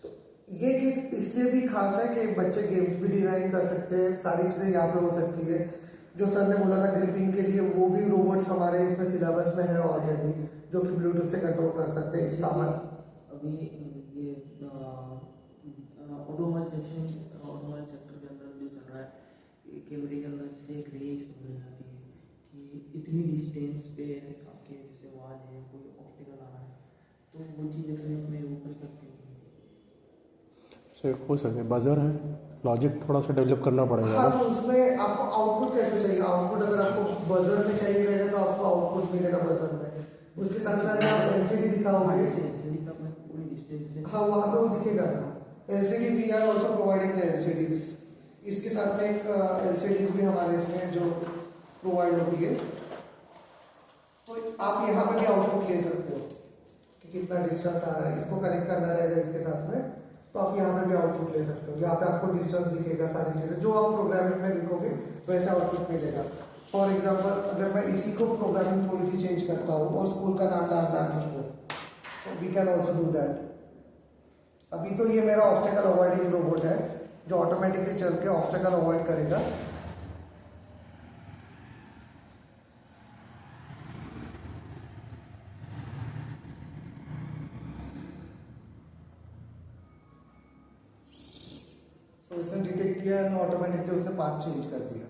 तो ये किट इसलिए भी खास है कि बच्चे गेम्स भी डिजाइन कर सकते हैं. सारी चीज़ें यहाँ पे हो सकती है. जो सर ने बोला था ग्रिपिंग के लिए, वो भी रोबोट्स हमारे इसमें सिलेबस में है ऑलरेडी, जो कि ब्लूटूथ से कंट्रोल कर सकते हैं सामान. अभी ये ऑटोमोबाइल सेक्टर के अंदर जो चल रहा है, कैमरे के अंदर जैसे एक रेंज मिल जाती है कि इतनी डिस्टेंस पे आपके कोई ऑब्स्टिकल आ रहा है, तो वो चीज़ अगर इसमें वो कर सकते हैं। से हो सके बजर है, लॉजिक थोड़ा सा डेवलप करना पड़ेगा। हाँ, तो उसमें आपको आउटपुट कैसे चाहिए? आउटपुट अगर आपको बजर में चाहिए रहेगा तो आपको आउटपुट मिलेगा बजर में। उसके साथ में अगर आप एलसीडी दिखाओगे, एलसीडी का मैं पूरी डिस्टेंस हाँ वहाँ पे वो दिखेगा ना। LCD we are also providing the LCDs. इसके साथ में एक एलसीडीज भी हमारे इसमें जो प्रोवाइड होती है, तो आप यहाँ पे भी आउटपुट ले सकते हो कि कितना डिस्टेंस आ रहा है। इसको कनेक्ट करना रहेगा इसके साथ में, तो आप यहाँ पे भी आउटपुट ले सकते हो। यहाँ पे आपको डिस्टेंस दिखेगा, सारी चीज़ें जो आप प्रोग्रामिंग में लिखोगे वैसा आउटपुट मिलेगा। फॉर एग्जांपल अगर मैं इसी को प्रोग्रामिंग थोड़ी सी चेंज करता हूँ और स्कूल का नाम डालना है मुझको, so we can also do that. अभी तो ये मेरा ऑब्स्टेकल अवॉइडिंग रोबोट है जो ऑटोमेटिकली चल के ऑब्स्टेकल अवॉइड करेगा। तो इसने डिटेक्ट किया और ऑटोमेटिकली उसने पाथ चेंज कर दिया।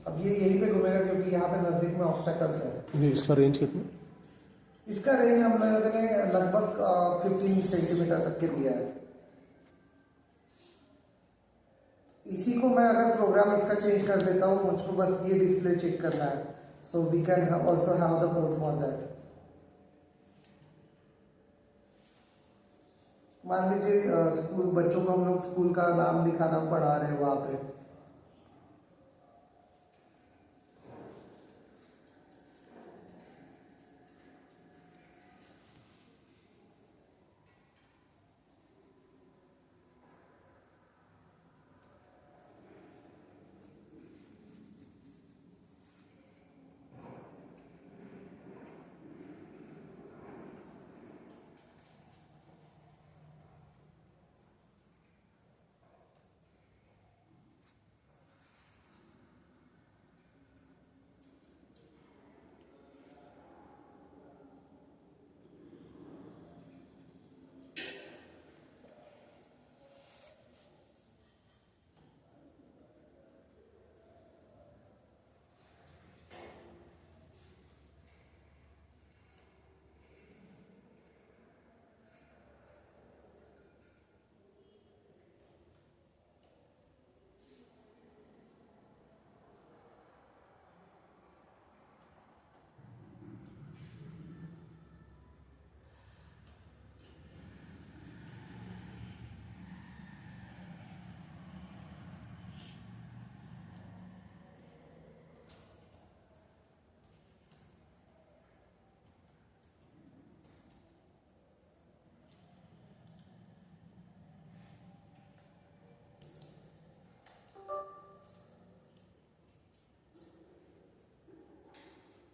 अब ये यहीं पे घूमेगा क्योंकि यहाँ पे नजदीक में ऑब्स्टेकल्स है। ये इसका रेंज कितना? इसका रेंज हम लोगों ने लगभग 15 सेंटीमीटर तक के दिया है। इसी को मैं अगर प्रोग्राम इसका चेंज कर देता हूँ, मुझको बस ये डिस्प्ले चेक करना है, so we can also have the code for that. मान लीजिए स्कूल बच्चों को हम लोग स्कूल का नाम लिखाना पढ़ा रहे हैं वहां पे,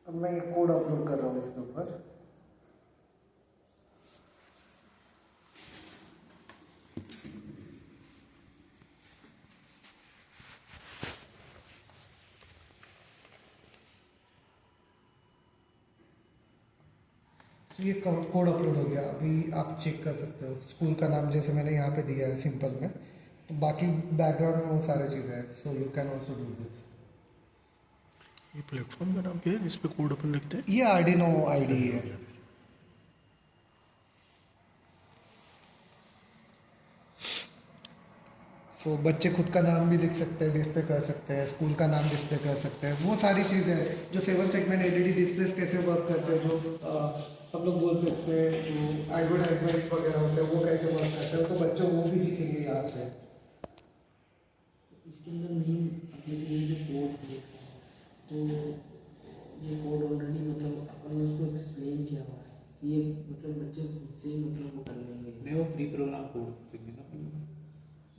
अब मैं ये कोड अपलोड कर रहा हूँ इसके ऊपर। ये कोड अपलोड हो गया। अभी आप चेक कर सकते हो स्कूल का नाम जैसे मैंने यहाँ पे दिया है सिंपल में, तो बाकी बैकग्राउंड में वो सारी चीज़ें हैं। So you can also do this. ये प्लेटफॉर्म का नाम क्या है जिस पे कोड अपन लिखते हैं? ये आर्डिनो आईडी है। सो बच्चे खुद का नाम भी लिख सकते हैं, डिस्प्ले कर सकते हैं, स्कूल का नाम डिस्प्ले कर सकते हैं। वो सारी चीज़ें हैं जो 7 सेगमेंट एलईडी डिस्प्लेस कैसे वर्क करते हैं, जो हम लोग बोल सकते हैं जो एडवर्टाइजमेंट वगैरह होते हैं वो कैसे वर्क करते हैं, तो बच्चे वो भी सीखेंगे यहाँ से। इसके अंदर मेन अपने से ये जो कोड है, तो ये कोड ऑलरेडी मतलब अपन ने उसको एक्सप्लेन किया हुआ है, ये मतलब बच्चे खुद से ही मतलब वो कर लेंगे। नहीं, वो प्री प्रोग्राम कोड देंगे ना।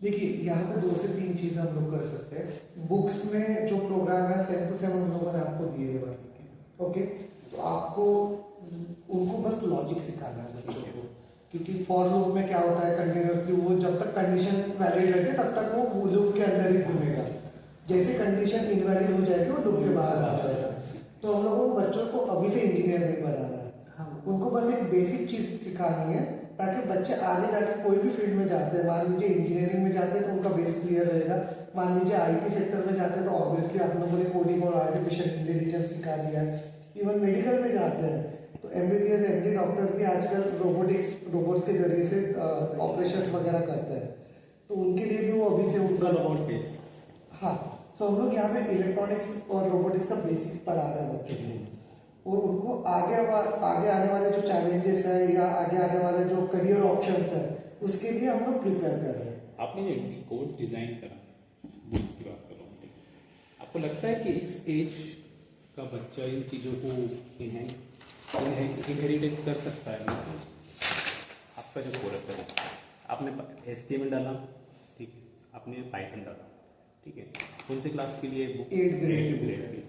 देखिए यहाँ पे 2 से 3 चीज़ हम लोग कर सकते हैं। बुक्स में जो प्रोग्राम है सेम टू सेम हम लोगों ने आपको दिए हुए हैं, ओके। तो आपको उनको बस लॉजिक सिखाना है बच्चों को, क्योंकि फॉर लूप में क्या होता है कंटिन्यूसली वो जब तक कंडीशन वैलिड रहती है तब तक वो लूप के अंदर ही घूमेगा। जैसे कंडीशन इनवैलिड हो जाएगी वो लूप के बाहर आ जाएगा। तो हम लोगों को बच्चों को अभी से इंजीनियर नहीं बनाना है, उनको बस एक बेसिक चीज़ सिखानी है ताकि बच्चे आगे जाके कोई भी फील्ड में जाते हैं, मान लीजिए इंजीनियरिंग में जाते हैं तो उनका बेस क्लियर रहेगा, मान लीजिए आईटी सेक्टर में जाते हैं तो ऑब्वियसली आप लोगों ने कोडिंग और आर्टिफिशियल इंटेलिजेंस सिखा दिया। इवन मेडिकल में जाते हैं तो एमबीबीएस एमडी डॉक्टर्स भी आजकल रोबोट्स के जरिए से ऑपरेशन वगैरह करते हैं, तो उनके लिए भी वो अभी से उनका हाँ। सो हम लोग यहाँ पे इलेक्ट्रॉनिक्स और रोबोटिक्स का बेसिक पढ़ा रहे हैं बच्चों को, और उनको आगे आने वाले जो चैलेंजेस है या आगे आने वाले जो करियर ऑप्शंस है उसके लिए हम लोग प्रिपेयर कर रहे हैं। आपने जो कोर्स डिज़ाइन करा, बोर्ड की बात कर रहा हूँ, आपको लगता है कि इस एज का बच्चा इन चीज़ों को इनहेरिट कर सकता है? आपका जो कोर्स है, आपने HTML डाला, ठीक है, आपने पाइथन डाला, ठीक है, कौन सी क्लास के लिए? 8th ग्रेड की।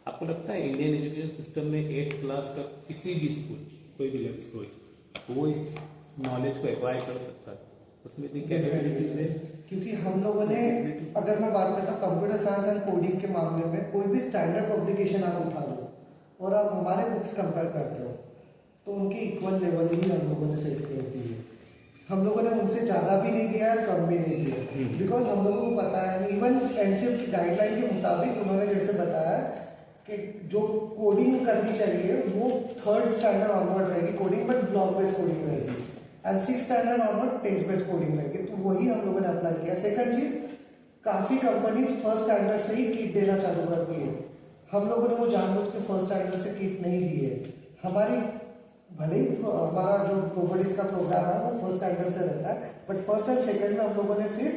आपको लगता है इंडियन एजुकेशन सिस्टम में 8th क्लास का किसी भी स्कूल, कोई भी लेवल कोई, वो इस नॉलेज को एक्वायर कर सकता है? उसमें इतनी कैपेबिलिटीज है? क्योंकि हम लोगों ने, अगर मैं बात करता हूँ कंप्यूटर साइंस एंड कोडिंग के मामले में, कोई भी स्टैंडर्ड पब्लिकेशन आप उठा लो और आप हमारे बुक्स कंपेयर करते हो तो उनकी इक्वल लेवल ही हम लोगों ने सेट कर दी है। हम लोगों ने उनसे ज़्यादा भी नहीं दिया है, कम भी नहीं दिया, बिकॉज हम लोगों को पता है, इवन एनसीएफ की गाइडलाइन के मुताबिक उन्होंने जैसे बताया कि जो कोडिंग करनी चाहिए वो 3rd स्टैंडर्ड ऑनवर्ड रहेगी coding, but block based coding रहेगी, and 6th standard onward text based coding रहेगी। तो वही हम लोगों ने अप्लाई किया। सेकंड चीज, काफ़ी कंपनीज 1st स्टैंडर्ड से ही किट देना चालू करती है। हम लोगों ने वो जानबूझ के 1st स्टैंडर्ड से किट नहीं दी है। हमारी भले ही हमारा जो रोबोटिक्स का प्रोग्राम है वो 1st स्टैंडर्ड से रहता है, बट 1st और 2nd में हम लोगों ने सिर्फ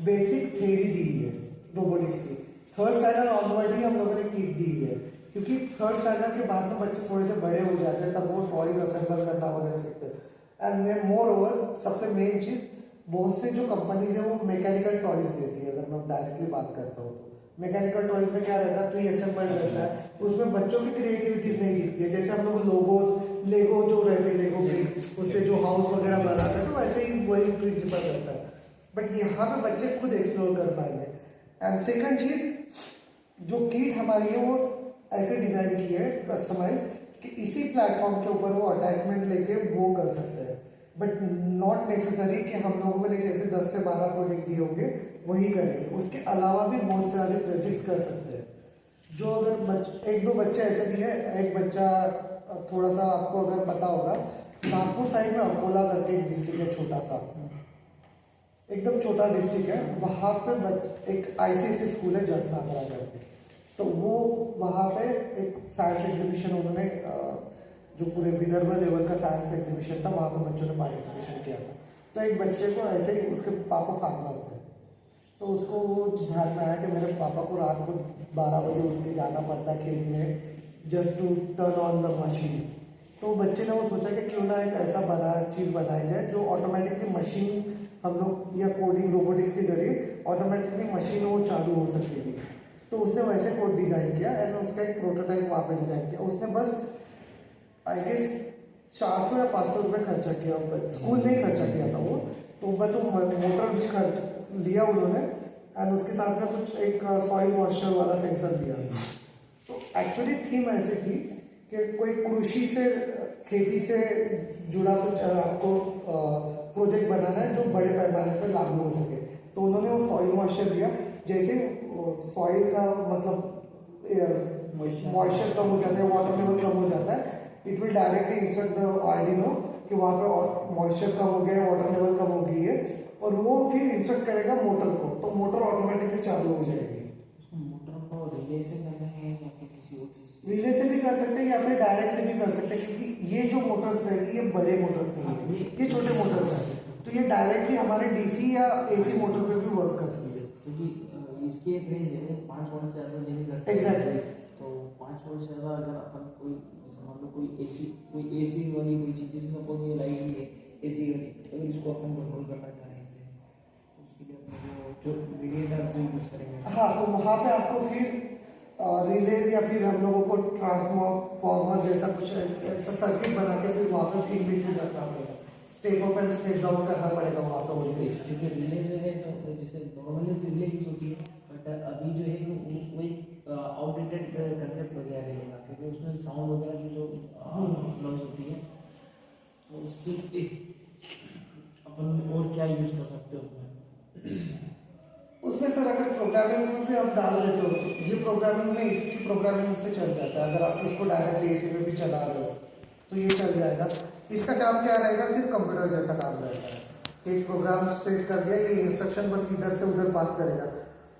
बेसिक थ्योरी दी है रोबोटिक्स की। 3rd स्टैंडर्ड ऑनवर्ड ही हम लोगों ने किट दी है, क्योंकि 3rd स्टैंडर्ड के बाद में बच्चे थोड़े से बड़े हो जाते हैं, तब वो टॉयज असेंबल करना वगैरह सीखते हैं। एंड मोर ओवर सबसे मेन चीज़, बहुत से जो कंपनीज है वो मैकेनिकल टॉयज देती है। अगर मैं डायरेक्टली बात करता हूँ तो मैकेनिकल टॉयज में क्या रहता है, प्री असेंबल्ड रहता है, उसमें बच्चों की क्रिएटिविटीज नहीं दिखती है। जैसे हम लोग लोगोस, लेगो जो रहते हैं, लेगो ब्रिक्स, उससे जो हाउस वगैरह बनाते हैं, तो वैसे ही वही प्रिंसिपल रहता है, बट यहाँ पे बच्चे खुद एक्सप्लोर कर पाएंगे। एंड सेकंड चीज, जो किट हमारी है वो ऐसे डिजाइन की है कस्टमाइज कि इसी प्लेटफॉर्म के ऊपर वो अटैचमेंट लेके वो कर सकते हैं, बट नॉट नेसेसरी कि हम लोगों ने जैसे 10 से 12 प्रोजेक्ट दिए होंगे वही करेंगे। उसके अलावा भी बहुत सारे प्रोजेक्ट्स कर सकते हैं। जो अगर एक दो बच्चे ऐसे भी है, एक बच्चा थोड़ा सा आपको अगर पता होगा, नागपुर साइड में अकोला करके एक डिस्ट्रिक्ट है, छोटा सा, एकदम छोटा डिस्ट्रिक्ट है, वहाँ पे एक ICSE स्कूल है जस सागरा करके, तो वो वहाँ पे एक साइंस एग्जीबिशन उन्होंने, जो पूरे विदर्भ लेवल का साइंस एग्जीबिशन था, वहाँ पे बच्चों ने पार्टिसिपेशन किया था। तो एक बच्चे को ऐसे ही, उसके पापा फार्मर थे, तो उसको वो ध्यान में आया कि मेरे पापा को रात को 12 बजे उठ के जाना पड़ता है खेत में, just to turn on the machine. तो बच्चे ने वो सोचा कि क्यों ना एक ऐसा चीज़ बनाई जाए जो ऑटोमेटिकली मशीन, हम लोग या कोडिंग रोबोटिक्स के जरिए ऑटोमेटिकली मशीन वो चालू हो सकेगी। तो उसने वैसे कोड डिज़ाइन किया एंड उसका एक प्रोटोटाइप वहाँ पे डिज़ाइन किया। उसने बस आई गेस 400 या 500 रुपये खर्चा किया, स्कूल ने ही खर्चा किया था वो। तो बस वो मोटर भी खर्च लिया उन्होंने एंड उसके साथ में कुछ एक सॉइल मॉइस्चर वाला सेंसर दिया। तो एक्चुअली थीम ऐसी थी कि कोई कृषि से, खेती से जुड़ा कुछ आपको प्रोजेक्ट बनाना है जो बड़े पैमाने पर लागू हो सके। तो उन्होंने वो सॉइल मॉइस्चर दिया, जैसे सॉइल का मतलब मॉइस्चर कम हो जाता है, वाटर लेवल कम हो जाता है, it will directly instruct the Arduino कि वहाँ पर मॉइस्चर कम हो गया है, वाटर लेवल कम हो गई है, और वो फिर इंस्ट्रक्ट करेगा मोटर को, तो मोटर ऑटोमेटिकली चालू हो जाएगी। मोटर को रिले से करना है या फिर किसी और चीज़ से? रिले से भी कर सकते हैं या फिर डायरेक्टली भी कर सकते हैं, क्योंकि ये जो मोटर्स रहेगी ये बड़े मोटर्स नहीं है, ये छोटे मोटर्स हैं, तो ये डायरेक्टली हमारे DC या AC मोटर पे भी वर्क करती है। क्योंकि इसकी एक रेंज है 5 वोल्ट से ज़्यादा नहीं करते। एग्जैक्टली। तो 5 वोल्ट से ज़्यादा अगर अपन कोई, मान लो कोई AC वाली कोई चीज़, जैसे सपोज ये लाइट भी है AC वाली, अगर इसको अपन कंट्रोल करना चाहें इससे, तो उसके लिए अपन जो रेडिएटर जो यूज़ करेंगे, हाँ, तो वहाँ पे आपको फिर रिलेज या फिर हम लोगों को ट्रांसफॉर्मर जैसा कुछ ऐसा सर्किट बना के फिर वहाँ पे फीड बिटवीन रखना पड़ेगा, step up and step down करना पड़ेगा वहाँ पे वोल्टेज। क्योंकि रिले जो है, तो जैसे नॉर्मली रिले यूज़ होती है, बट अभी जो है वो एक आउटडेटेड कंसेप्ट हो गया रिले का, क्योंकि उसमें साउंड वगैरह की जो नॉइज होती है, तो उसकी क्या यूज कर सकते हो उसमें? उसमें सर अगर प्रोग्रामिंग में भी आप डाल देते हो तो ये प्रोग्रामिंग में इसकी प्रोग्रामिंग से चल जाता है। अगर आप इसको डायरेक्टली एसी में भी चला रहे हो तो ये चल जाएगा। इसका काम क्या रहेगा, सिर्फ कंप्यूटर जैसा काम रहेगा। एक प्रोग्राम सेट कर दिया, ये इंस्ट्रक्शन बस इधर से उधर पास करेगा।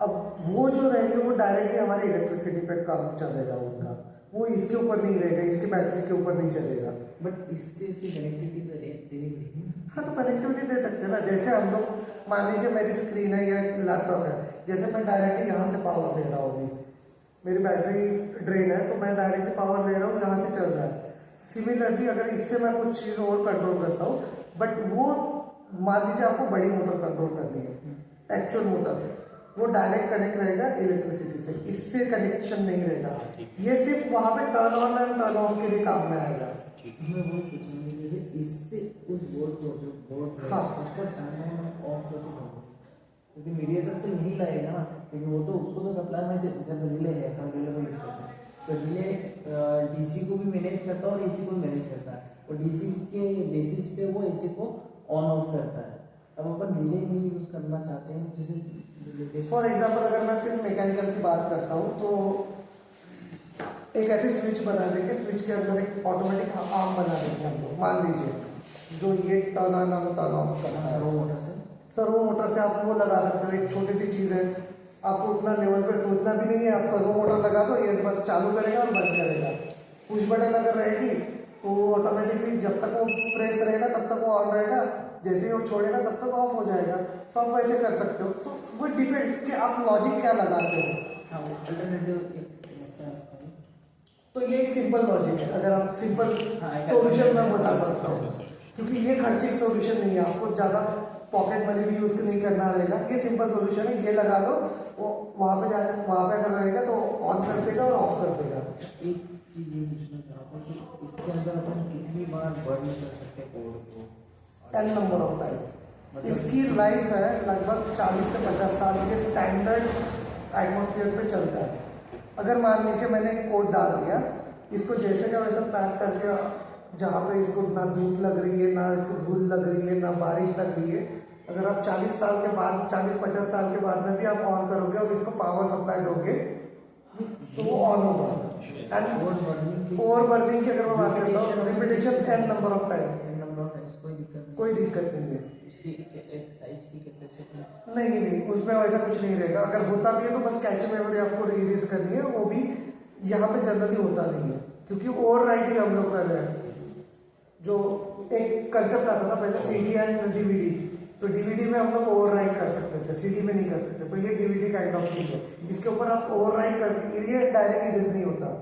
अब वो जो रहेंगे वो डायरेक्टली हमारे इलेक्ट्रिसिटी पे काम चलेगा उनका, वो इसके ऊपर नहीं रहेगा, इसके बैटरी के ऊपर नहीं चलेगा। बट इससे इसकी कनेक्टिविटी तो देनी पड़ेगी। हाँ तो कनेक्टिविटी दे सकते हैं ना। जैसे हम लोग मान लीजिए मेरी स्क्रीन है या लैपटॉप है, जैसे मैं डायरेक्टली यहाँ से पावर ले रहा हूँ, अभी मेरी बैटरी ड्रेन है तो मैं डायरेक्टली पावर ले रहा हूँ, यहाँ से चल रहा है। सिमिलरली अगर इससे मैं कुछ चीज़ और कंट्रोल करता हूँ, बट वो मान लीजिए आपको बड़ी मोटर कंट्रोल करनी है, एक्चुअल मोटर, वो डायरेक्ट कनेक्ट रहेगा इलेक्ट्रिसिटी से, इससे कनेक्शन नहीं रहेगा। ये सिर्फ वहाँ पे turn on and turn off के लिए काम में आएगा। मैं वो पूछूंगी जैसे इससे उस बोर्ड को जो बोर्ड है हाँ। उसको टर्न ऑन ऑफ कैसे करोगे? क्योंकि मीडिएटर तो यही लाएगा ना, लेकिन वो तो उसको तो सप्लाई में से जैसे रिले है, हम रिले को यूज करते हैं तो रिले डीसी को भी मैनेज करता है और एसी को भी मैनेज करता है, और डीसी के बेसिस पे वो एसी को ऑन ऑफ करता है। अब अपन रिले भी यूज करना चाहते हैं, जैसे फॉर एग्जाम्पल अगर मैं सिर्फ मैकेनिकल की बात करता हूँ तो एक ऐसी स्विच बना देंगे, स्विच के अंदर एक ऑटोमेटिक आर्म बना देंगे हम लोग। मान लीजिए जो ये टर्न ऑन और टर्न ऑफ करना है, सर्वो मोटर से सर्वो मोटर से आप वो लगा सकते हो। एक छोटी सी चीज़ है, आपको उतना लेवल पर सोचना भी नहीं है, आप सर्वो मोटर लगा दो, ये बस चालू करेगा और बंद करेगा। पुश बटन अगर रहेगी तो वो ऑटोमेटिकली जब तक वो प्रेस रहेगा तब तक वो ऑन रहेगा, जैसे ही वो छोड़ेगा तब तक ऑफ हो जाएगा। तो आप वैसे कर सकते हो। तो वो डिपेंड कि आप लॉजिक क्या लगाते हो। हाँ वो अल्टरनेटिव एक समझता है उसका। तो ये एक सिंपल लॉजिक है। अगर आप सिंपल हाँ, सॉल्यूशन मैं बता सकता हूँ, क्योंकि ये खर्चिक सॉल्यूशन नहीं है, आपको ज़्यादा पॉकेट मनी भी यूज़ नहीं करना रहेगा। ये सिंपल सॉल्यूशन है, ये लगा लो, वो वहाँ पे जाकर वहाँ पे अगर रहेगा तो ऑन कर देगा और ऑफ कर देगा। एक चीज़ ये पूछना चाह रहा हूँ कि इसके अंदर अपन कितनी बार बर्न कर सकते हैं कोड को? n number of time. इसकी लाइफ है लगभग 40 से 50 साल के स्टैंडर्ड एटमॉस्फेयर पे चलता है। अगर मान लीजिए मैंने एक कोड डाल दिया, इसको जैसे का वैसा पैक कर दिया, जहाँ पे इसको ना धूप लग रही है, ना इसको धूल लग रही है, ना बारिश लग रही है, अगर आप 40 साल के बाद 40-50 साल के बाद में भी आप ऑन करोगे और इसको पावर सप्लाई दोगे तो वो ऑन होगा। एंड ओवर बर्निंग की अगर मैं बात करता हूँ, repetition n number of time, कोई दिक्कत नहीं है। साइज की कैपेसिटी नहीं, उसमें वैसा कुछ नहीं रहेगा। अगर होता भी है तो बस कैच मेमोरी आपको रिलीज करनी है, वो भी यहाँ पे जनरली होता नहीं है, क्योंकि ओवर राइटिंग हम लोग कर रहे हैं। जो एक कंसेप्ट आता था पहले CD एंड DVD, तो DVD में हम लोग ओवर राइट कर सकते थे, CD में नहीं कर सकते। तो ये DVD काइंड ऑफ चीज है, इसके ऊपर आप ओवर राइट करके, ये डायरेक्ट इरेज नहीं होता।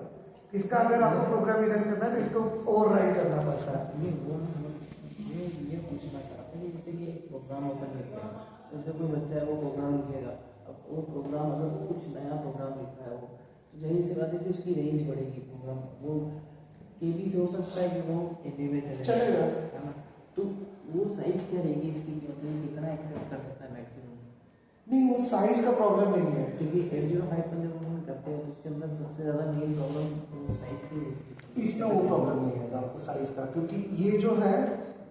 इसका अगर आपको प्रोग्राम इरेज करना है तो इसको ओवर राइट करना पड़ता है। ये पूछना चाहते हैं जैसे कि एक प्रोग्राम ओपन करते हैं, उसमें कोई बच्चा है वो प्रोग्राम लिखेगा। अब वो प्रोग्राम अगर वो कुछ नया प्रोग्राम लिखा है, वो तो जाहिर सी बात है कि उसकी रेंज बढ़ेगी। प्रोग्राम वो KB से हो सकता है कि वो MB में चलेगा, है ना। तो वो साइज क्या रहेगी इसकी, मतलब कितना एक्सेप्ट कर सकता है मैक्सिमम? नहीं वो साइज का प्रॉब्लम नहीं है। क्योंकि 805 में जब हम करते हैं तो उसके अंदर सबसे ज़्यादा मेन प्रॉब्लम साइज की रहती है। इसमें वो प्रॉब्लम नहीं है आपको साइज का, क्योंकि ये जो है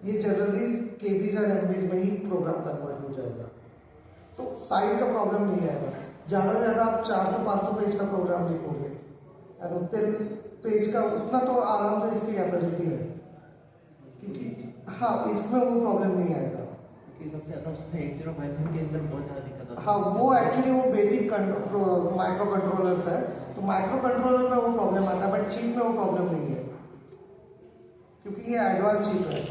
ये जनरली KBs और MBs में ही प्रोग्राम कन्वर्ट हो जाएगा, तो साइज का प्रॉब्लम नहीं आएगा। ज़्यादा से ज़्यादा आप 400-500 पेज का प्रोग्राम लिखोगे और उतने पेज का उतना तो आराम से इसकी कैपेसिटी है, क्योंकि हाँ इसमें वो प्रॉब्लम नहीं आएगा। क्योंकि सबसे ज़्यादा उसमें 805 के अंदर बहुत ज़्यादा दिक्कत आती है। हाँ वो एक्चुअली वो बेसिक माइक्रो कंट्रोलर्स है, तो माइक्रो कंट्रोलर में वो प्रॉब्लम आता है, बट चिप में वो प्रॉब्लम नहीं है, क्योंकि ये एडवांस चिप है।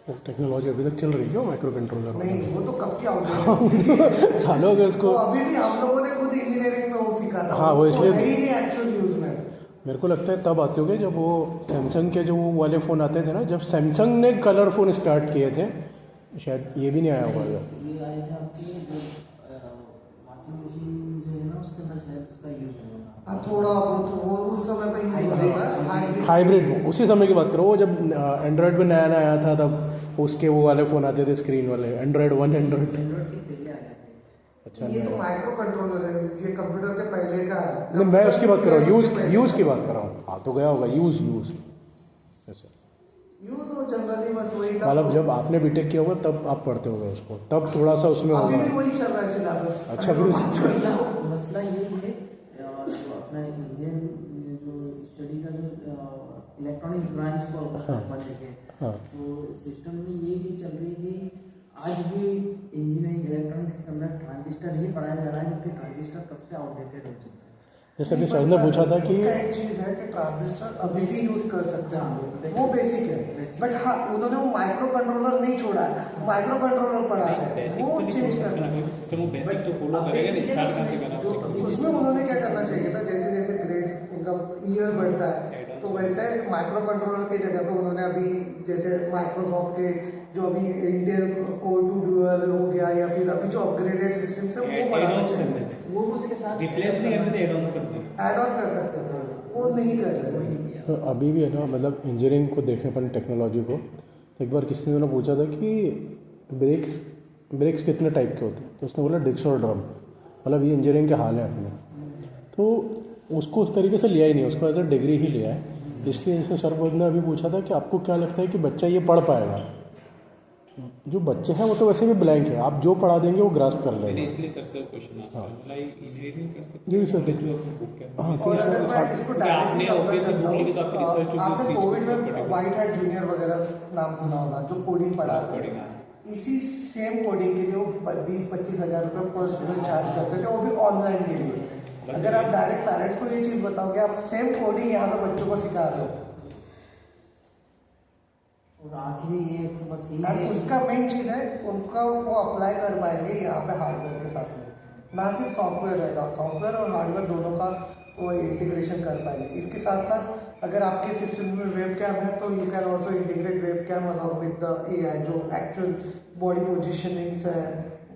वो टेक्नोलॉजी अभी तक चल रही है माइक्रो कंट्रोलर? नहीं वो तो कब की आउटडेट सालों हो गए उसको। तो अभी भी हम लोगों ने खुद इंजीनियरिंग में वो सीखा था। हाँ, वो इसलिए है ही नहीं एक्चुअल यूज में। मेरे को लगता है तब आते होंगे जब वो सैमसंग के जो वो वाले फ़ोन आते थे ना, जब सैमसंग ने कलर फ़ोन स्टार्ट किए थे, शायद ये भी नहीं आया होगा। ये आए थे आपके जो वॉशिंग मशीन जो है ना उसके अंदर शायद उसका यूज होगा। हाँ थोड़ा वो उस समय पे यूज होता था हाइब्रिड, उसी समय की बात करो, वो जब एंड्रॉयड में नया नया आया था तब उसके वो वाले फ़ोन आते थे स्क्रीन वाले, एंड्रॉयड 1 एंड्रॉयड के पहले आ जाते हैं। अच्छा। ये तो माइक्रो कंट्रोलर है, ये कंप्यूटर के पहले का है। नहीं मैं उसकी बात कर रहा हूँ, यूज़ की बात कर रहा हूँ। हाँ तो गया होगा यूज़ ऐसे। यूज तो जनरली बस वही था। मतलब जब आपने बीटेक किया होगा तब आप पढ़ते होगे उसको, तब थोड़ा सा उसमें अभी होगा। भी वही चल रहा है सिलेबस। अच्छा, फिर मसला ये है जो अपना इंडियन जो स्टडी का जो इलेक्ट्रॉनिक्स ब्रांच को बन के हाँ। तो सिस्टम में ये चीज़ चल रही है कि आज भी इंजीनियरिंग इलेक्ट्रॉनिक्स के अंदर ट्रांजिस्टर ही पढ़ाया जा रहा है, जबकि ट्रांजिस्टर कब से आउटडेटेड हो चुका है। जैसे कि सर ने पूछा था कि उसका एक चीज है कि ट्रांजिस्टर अभी भी यूज कर सकते हैं हम लोग, वो बेसिक है। बट हाँ, उन्होंने वो माइक्रो कंट्रोलर नहीं छोड़ा है, माइक्रो कंट्रोलर पढ़ा है, वो चेंज करना है। सिस्टम को बेसिक तो फॉलो करेगा ना, स्टार्ट कहाँ से करना। उसमें उन्होंने क्या करना चाहिए था, जैसे जैसे ग्रेड उनका ईयर बढ़ता है तो वैसे माइक्रो कंट्रोलर की जगह पे उन्होंने अभी जैसे माइक्रोसॉफ्ट के जो अभी इंटेल कोर 2 डुअल हो गया या फिर अभी जो अपग्रेडेड सिस्टम है वो बढ़ाना चाहिए। वो उसके साथ रिप्लेस नहीं करते, एड ऑन करते हैं। ऐड ऑन कर सकते थे, वो नहीं कर रहे हैं। तो अभी भी है ना, मतलब इंजीनियरिंग को देखें अपन टेक्नोलॉजी को, तो एक बार किसी ने पूछा था कि ब्रेक्स कितने टाइप के होते हैं, तो उसने बोला डिस्क और ड्रम। मतलब ये इंजीनियरिंग के हाल है अपने, तो उसको उस तरीके से लिया ही नहीं, उसको एज अ डिग्री ही लिया है। इसलिए जैसे सर ने अभी पूछा था कि आपको क्या लगता है कि बच्चा ये पढ़ पाएगा, जो बच्चे हैं वो तो वैसे भी ब्लैंक है, आप जो पढ़ा देंगे वो ग्रास्प कर मैंने लेंगे। इसलिए सर से क्वेश्चन पूछा, लाइक इंजीनियरिंग कर सकते जी हैं सर, जो बुक है। हाँ, और अगर मैं इसको क्योंकि आपने obviously book लिखी तो आपकी research होगी आपने उस चीज़ कोविड के में ऊपर। व्हाइट हैट जूनियर वगैरह नाम सुना होगा, जो कोडिंग पढ़ाते Coding, हैं। हाँ। इसी सेम कोडिंग के लिए वो 20-25 हज़ार रुपये पर स्टूडेंट चार्ज करते थे, वो भी ऑनलाइन के लिए। अगर आप डायरेक्ट पेरेंट्स को ये चीज़ बताओगे आप सेम कोडिंग यहाँ पे बच्चों को सिखा रहे हो, और आखिरी ये तो बस यही और है उसका मेन चीज़ है उनका वो अप्लाई कर पाएंगे यहाँ पे हार्डवेयर के साथ में, ना सिर्फ सॉफ्टवेयर रहेगा, सॉफ्टवेयर और हार्डवेयर दोनों का वो इंटीग्रेशन कर पाएंगे। इसके साथ साथ अगर आपके सिस्टम में वेब कैम है तो you can also integrate web cam along with the AI, जो एक्चुअल बॉडी पोजिशनिंग्स है।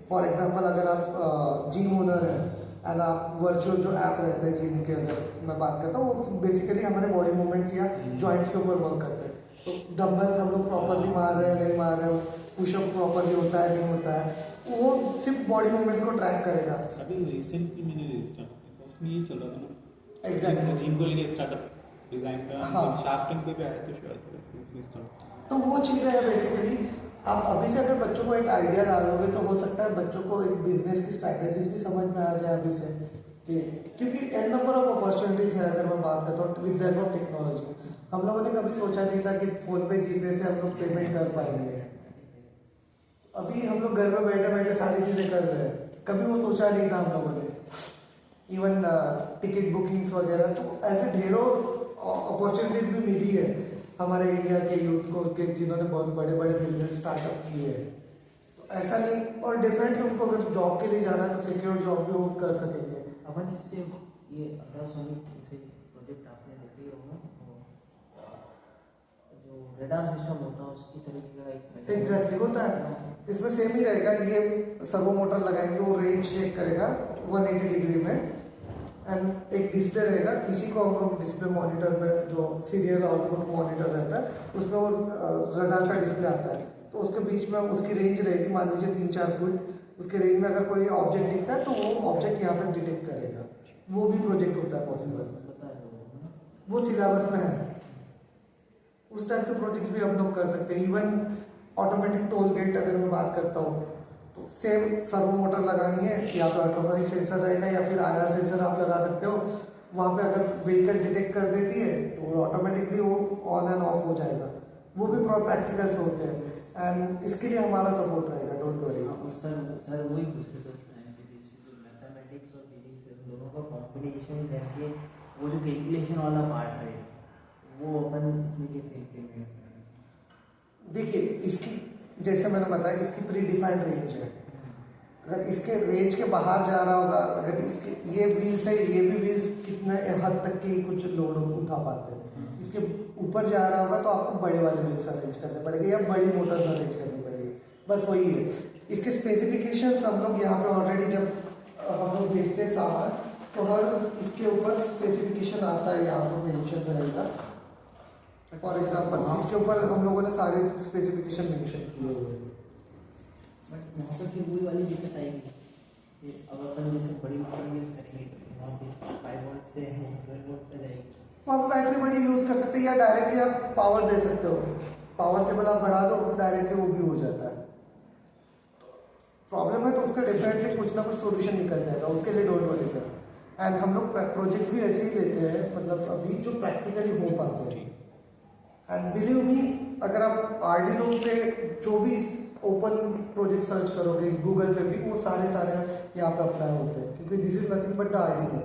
फॉर एग्जाम्पल अगर आप जिम ओनर है एंड आप वर्चुअल जो ऐप रहते हैं जिम के, अगर मैं बात करता हूँ, वो बेसिकली हमारे बॉडी मूवमेंट्स या जॉइंट्स के ऊपर वर्क करते हैं। तो डंबल्स हम लोग प्रॉपरली मार रहे हैं नहीं मार रहे हो, पुशअप प्रॉपरली होता है नहीं होता है, वो सिर्फ बॉडी मूवमेंट्स को ट्रैक करेगा। अभी रिसेंटली मैंने रजिस्टर उसमें ये चल रहा था ना, Exactly. जिम को लेके स्टार्टअप डिजाइन का, हाँ। शार्प टैंक पे भी आया तो शायद तो वो चीज़ें हैं बेसिकली। आप अभी से अगर बच्चों को एक आइडिया डालोगे तो हो सकता है बच्चों को एक बिजनेस की स्ट्रैटेजीज भी समझ में आ जाए अभी से, कि क्योंकि एन नंबर ऑफ अपॉर्चुनिटीज है। अगर मैं बात करता हूँ with the help of technology, हम लोगों ने कभी सोचा नहीं था कि फोन पे जीपे से हम लोग पेमेंट कर पाएंगे। अभी हम लोग घर में बैठे बैठे सारी चीज़ें कर रहे हैं, कभी वो सोचा नहीं था हम लोगों ने। इवन टिकट बुकिंग्स वगैरह, तो ऐसे ढेरों अपॉर्चुनिटीज भी मिली है हमारे इंडिया के यूथ को, के जिन्होंने बहुत बड़े बड़े बिजनेस स्टार्टअप किए हैं। तो ऐसा नहीं, और डेफिनेटली उनको अगर जॉब के लिए जाना है तो सिक्योर जॉब भी वो कर सकेंगे। अपन इससे ये अल्ट्रासोनिक जैसे प्रोजेक्ट आपने देखे होगा, जो रेडार सिस्टम होता है उसकी तरीके का एक एग्जैक्टली होता है, इसमें सेम ही रहेगा। ये सर्वो मोटर लगाएंगे, वो रेंज चेक करेगा 180 डिग्री में, एंड एक डिस्प्ले रहेगा। किसी को हम लोग डिस्प्ले मॉनिटर में जो सीरियल आउटपुट मॉनिटर रहता है उसमें वो रडार का डिस्प्ले आता है, तो उसके बीच में उसकी रेंज रहेगी, मान लीजिए 3-4 फुट। उसके रेंज में अगर कोई ऑब्जेक्ट दिखता है तो वो ऑब्जेक्ट यहाँ पर डिटेक्ट करेगा। वो भी प्रोजेक्ट होता है पॉसिबल, वो सिलेबस में है। उस टाइप के प्रोजेक्ट्स भी हम लोग कर सकते हैं। इवन ऑटोमेटिक टोल गेट अगर मैं बात करता हूँ तो सेम सर्वो मोटर लगानी है, या फिर अल्ट्रासोनिक सेंसर रहेगा या फिर IR सेंसर आप लगा सकते हो। वहाँ पे अगर व्हीकल डिटेक्ट कर देती है तो वो ऑटोमेटिकली वो ऑन एंड ऑफ हो जाएगा। वो भी प्रैक्टिकल से होते हैं, एंड इसके लिए हमारा सपोर्ट रहेगा, डोंट वरी। सर वही पूछ रहे थे, मैथमेटिक्स और फिजिक्स दोनों का कॉम्बिनेशन करके वो जो कैलकुलेशन वाला पार्ट है वो अपन इसमें कैसे इम्प्लीमेंट करें? देखिए, इसकी जैसे मैंने बताया इसकी प्री डिफाइंड रेंज है। अगर इसके रेंज के बाहर जा रहा होगा, अगर इसके ये व्हील्स है, ये भी व्हील्स कितने हद तक के कुछ लोड उठा पाते हैं, इसके ऊपर जा रहा होगा तो आपको बड़े वाले व्हील्स अरेंज करने पड़ेंगे या बड़ी मोटर्स अरेंज करनी पड़ेगी, बस वही है। इसके स्पेसिफिकेशंस हम लोग यहाँ पे ऑलरेडी जब हम लोग बेचते हैं सामान तो हर इसके ऊपर स्पेसिफिकेशन आता है, यहाँ पर मेंशन रहेगा। फॉर एग्जाम्पल इसके ऊपर हम लोगों ने सारे स्पेसिफिकेशन मेंशन किए हुए हैं। बट वहाँ पर फिर वही वाली दिक्कत आएगी कि अब अपन जैसे बड़ी मोटर यूज़ करेंगे तो वहाँ पे 5 वोल्ट से 12 वोल्ट पे जाएगी। तो आप बैटरी बड़ी यूज़ कर सकते हैं या डायरेक्टली आप पावर दे सकते हो। पावर केबल आप बढ़ा दो डायरेक्टली वो भी हो जाता है। प्रॉब्लम है तो उसका डेफिनेटली कुछ ना कुछ सोल्यूशन निकल जाएगा, उसके लिए डोंट वरी सर। एंड हम लोग प्रोजेक्ट्स भी ऐसे ही लेते हैं, मतलब अभी जो प्रैक्टिकली हो पाते हैं। एंड बिलीव मी, अगर आप आर्डिनो पे जो भी ओपन प्रोजेक्ट सर्च करोगे गूगल पे भी, वो सारे यहाँ पे अप्लाई होते हैं, क्योंकि this is nothing but the Arduino.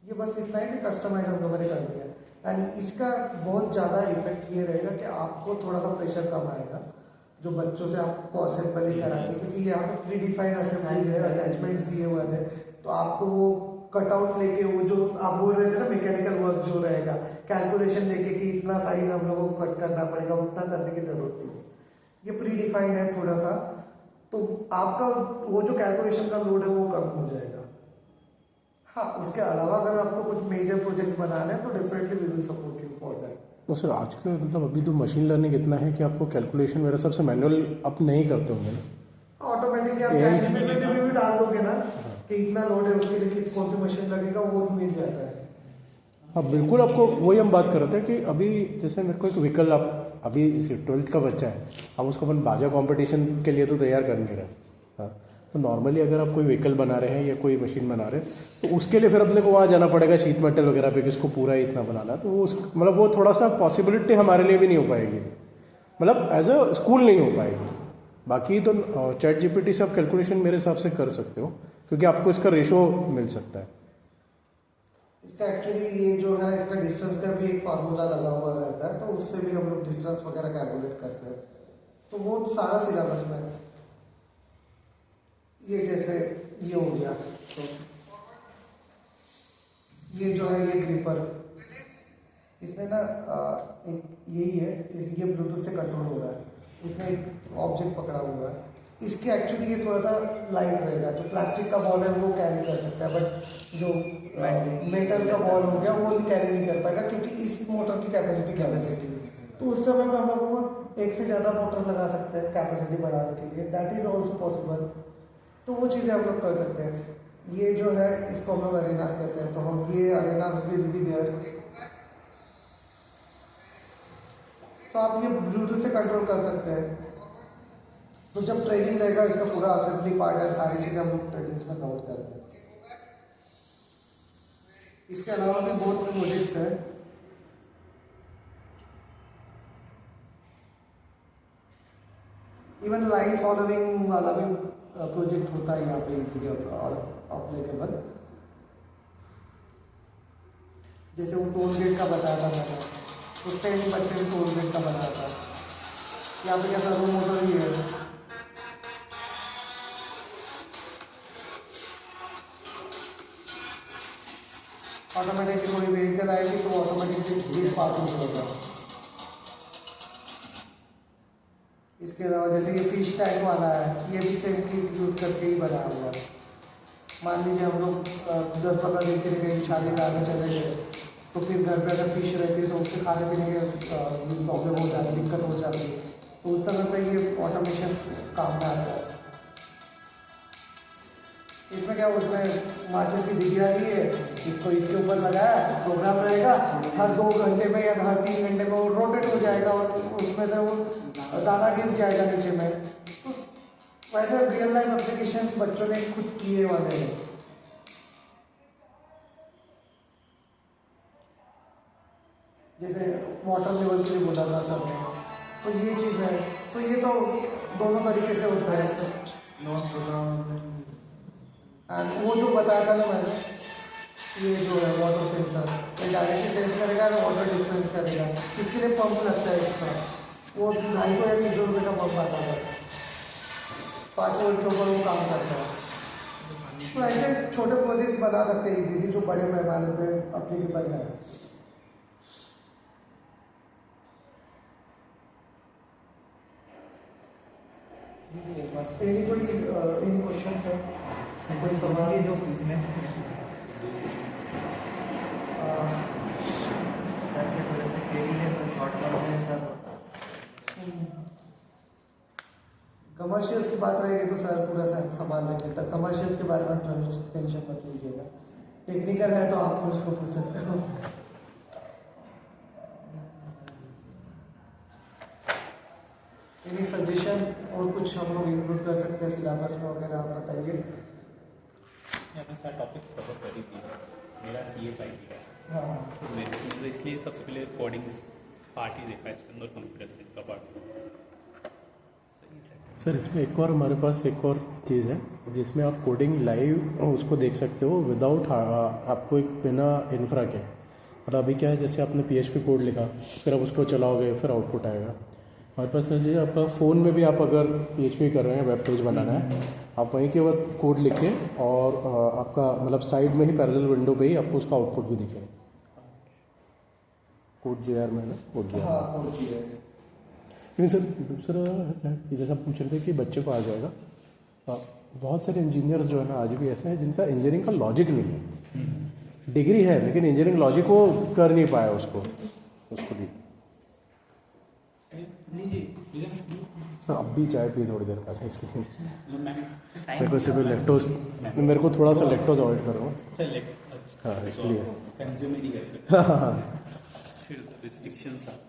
ये बस इतना है कि कस्टमाइज हम लोगों ने कर दिया। एंड इसका बहुत ज़्यादा इफेक्ट ये रहेगा कि आपको थोड़ा सा प्रेशर कम आएगा जो बच्चों से आपको असेंबली कराते, क्योंकि यहाँ पे प्री डिफाइंड असेंबलीज है, अटैचमेंट्स दिए हुए थे, तो आपको वो कटआउट लेके वो जो आप बोल रहे थे ना मैकेनिकल वर्क जो रहेगा, कैलकुलेशन लेके कि इतना साइज हम लोगों को कट करना पड़ेगा, उतना करने की जरूरत नहीं है। ये प्री डिफाइंड है थोड़ा सा, तो आपका वो जो कैलकुलेशन का लोड है वो कम हो जाएगा। हाँ, उसके अलावा अगर आपको कुछ मेजर प्रोजेक्ट्स बनाने हैं तो definitely we will support you for that. तो सर आज के मतलब अभी तो मशीन लर्निंग इतना है कि आपको कैलकुलेशन मेरे सबसे मैनुअल आप नहीं करते होंगे ना, ऑटोमेटिकली आप चैट में भी डाल दोगे ना कि इतना लोड है, उसके लिए कौन सी मशीन लगेगा वो मिल जाता है। हाँ बिल्कुल, आपको वही हम बात कर रहे थे कि अभी जैसे मेरे को एक व्हीकल, आप अभी 12th का बच्चा है, आप उसको अपन बाजा कंपटीशन के लिए तो तैयार कर नहीं रहे। हाँ, तो नॉर्मली अगर आप कोई व्हीकल बना रहे हैं या कोई मशीन बना रहे हैं तो उसके लिए फिर अपने को वहाँ जाना पड़ेगा शीट मेटल वगैरह पे, किसको पूरा इतना बनाना, तो वो मतलब वो थोड़ा सा पॉसिबिलिटी हमारे लिए भी नहीं हो पाएगी, मतलब एज अ स्कूल नहीं हो पाएगी। बाकी तो चैट जीपीटी से आप कैलकुलेशन मेरे हिसाब से कर सकते हो, क्योंकि आपको इसका रेशो मिल सकता है। इसका एक्चुअली ये जो है इसका डिस्टेंस का भी एक फार्मूला लगा हुआ रहता है, तो उससे भी हम लोग डिस्टेंस वगैरह कैलकुलेट करते हैं, तो वो सारा सिलेबस में ये जैसे ये हो गया, तो ये जो है ये ग्रिपर, इसमें ना एक यही है, ये ब्लूटूथ से कंट्रोल हो रहा है, इसमें एक ऑब्जेक्ट पकड़ा हुआ है, इसके एक्चुअली ये थोड़ा सा लाइट रहेगा, जो प्लास्टिक का बॉल है वो कैरी कर सकता है, बट जो मेटल का बॉल हो गया वो कैरी नहीं कर पाएगा, क्योंकि इस मोटर की कैपेसिटी तो उस समय में हम लोगों को एक से ज़्यादा मोटर लगा सकते हैं कैपेसिटी बढ़ाने के लिए, दैट इज ऑल्सो पॉसिबल। तो वो चीज़ें हम लोग कर सकते हैं। ये जो है इसको हम लोग अरेनास कहते हैं, तो हम ये अरेनास विल बी देयर, तो आप ये ब्लूटूथ से कंट्रोल कर सकते हैं। तो जब ट्रेनिंग रहेगा इसका पूरा असेंबली पार्ट है, सारी चीज़ें हम लोग ट्रेनिंग्स में कवर करते हैं। इसके अलावा भी बहुत प्रोजेक्ट्स है, इवन लाइन फॉलोइंग वाला भी प्रोजेक्ट होता है यहाँ पे इजीली अप्लीकेबल। जैसे वो टोल गेट का बताया था मैंने, तो सेम बच्चे भी टोल गेट का बनाया था। यहाँ पे क्या सर्वो मोटर भी है, ऑटोमेटिकली कोई व्हीकल आएगी तो ऑटोमेटिकली गेट पासिंग होगा। इसके अलावा जैसे ये फिश टैंक वाला है, ये भी सेम किट यूज़ करके ही बना हुआ है। मान लीजिए हम लोग 10-15 दिन के लिए कहीं शादी में चले गए, तो फिर घर पे अगर फिश रहती है तो उसके खाने पीने के प्रॉब्लम हो जाती है, दिक्कत हो जाती है, तो उस समय पे ये ऑटोमेशन काम में आता है। इसमें क्या, उसमें माचिस की डिबिया ली है, इसको इसके ऊपर लगाया, प्रोग्राम रहेगा, हर 2 घंटे में या हर 3 घंटे में वो रोटेट हो जाएगा और उसमें से वो दाना गिर जाएगा नीचे में। तो वैसे रियल लाइफ एप्लीकेशंस बच्चों ने खुद किए वाले हैं। जैसे वाटर लेवल के लिए बोला था सर ने, तो ये चीज़ है, तो ये तो दोनों तरीके से होता है। एंड वो जो बताया था ना मैंने, ये जो है वाटर सेंसर, ये डायरेक्टली सेंस करेगा और वाटर डिस्पेंस करेगा। इसके लिए पंप लगता है एक्स्ट्रा, वो 250 या 300 रुपये का पंप आता है, 5 वोल्ट के ऊपर वो काम करता है। तो ऐसे छोटे प्रोजेक्ट्स बना सकते हैं इजीली, जो बड़े पैमाने पे अप्लीकेबल है। एनी क्वेश्चंस है, कोई सवाल जो इसमें कमर्शियल्स की बात रहेगी तो सर पूरा संभाल लेंगे, तब कमर्शियल्स के बारे में टेंशन मत लीजिएगा। टेक्निकल है तो आप उसको पूछ सकते हो। और कुछ हम लोग इंक्लूड कर सकते हैं सिलेबस में वगैरह, आप बताइए। मैंने सारे टॉपिक्स कवर कर ही दिए। मेरा CSIT है, हाँ तो मैंने इसलिए सबसे पहले कोडिंग्स पार्ट ही देखा, इसके अंदर कंप्यूटर साइंस का पार्ट। सही है सर इसमें एक और हमारे पास एक और चीज़ है जिसमें आप कोडिंग लाइव उसको देख सकते हो विदाउट आपको एक बिना इंफ्रा के। मतलब अभी क्या है, जैसे आपने PHP कोड लिखा, फिर आप उसको चलाओगे, फिर आउटपुट आएगा। हमारे पास सर जी आपका फ़ोन में भी आप अगर PHP कर रहे हैं, वेब पेज बनाना है, आप वहीं के वक्त कोड लिखें और आपका मतलब साइड में ही पैरेलल विंडो पे ही आपको उसका आउटपुट भी दिखेगा। कोड JR में ना, कोड JR। हाँ कोड किया है। लेकिन सर दूसरा है कि जैसा आप पूछ रहे थे कि बच्चे को आ जाएगा, बहुत सारे इंजीनियर्स जो है ना आज भी ऐसे हैं जिनका इंजीनियरिंग का लॉजिक नहीं है, डिग्री है लेकिन इंजीनियरिंग लॉजिक को कर नहीं पाया उसको भी। सर अब भी चाय पी थोड़ी देर बाद, इसलिए मेरे को सिर्फ लैक्टोज, मेरे को थोड़ा सा लैक्टोज अवॉइड कर रहा हूँ। हाँ इसलिए कंज्यूम ही नहीं कर सकते, फिर रिस्ट्रिक्शंस आते हैं।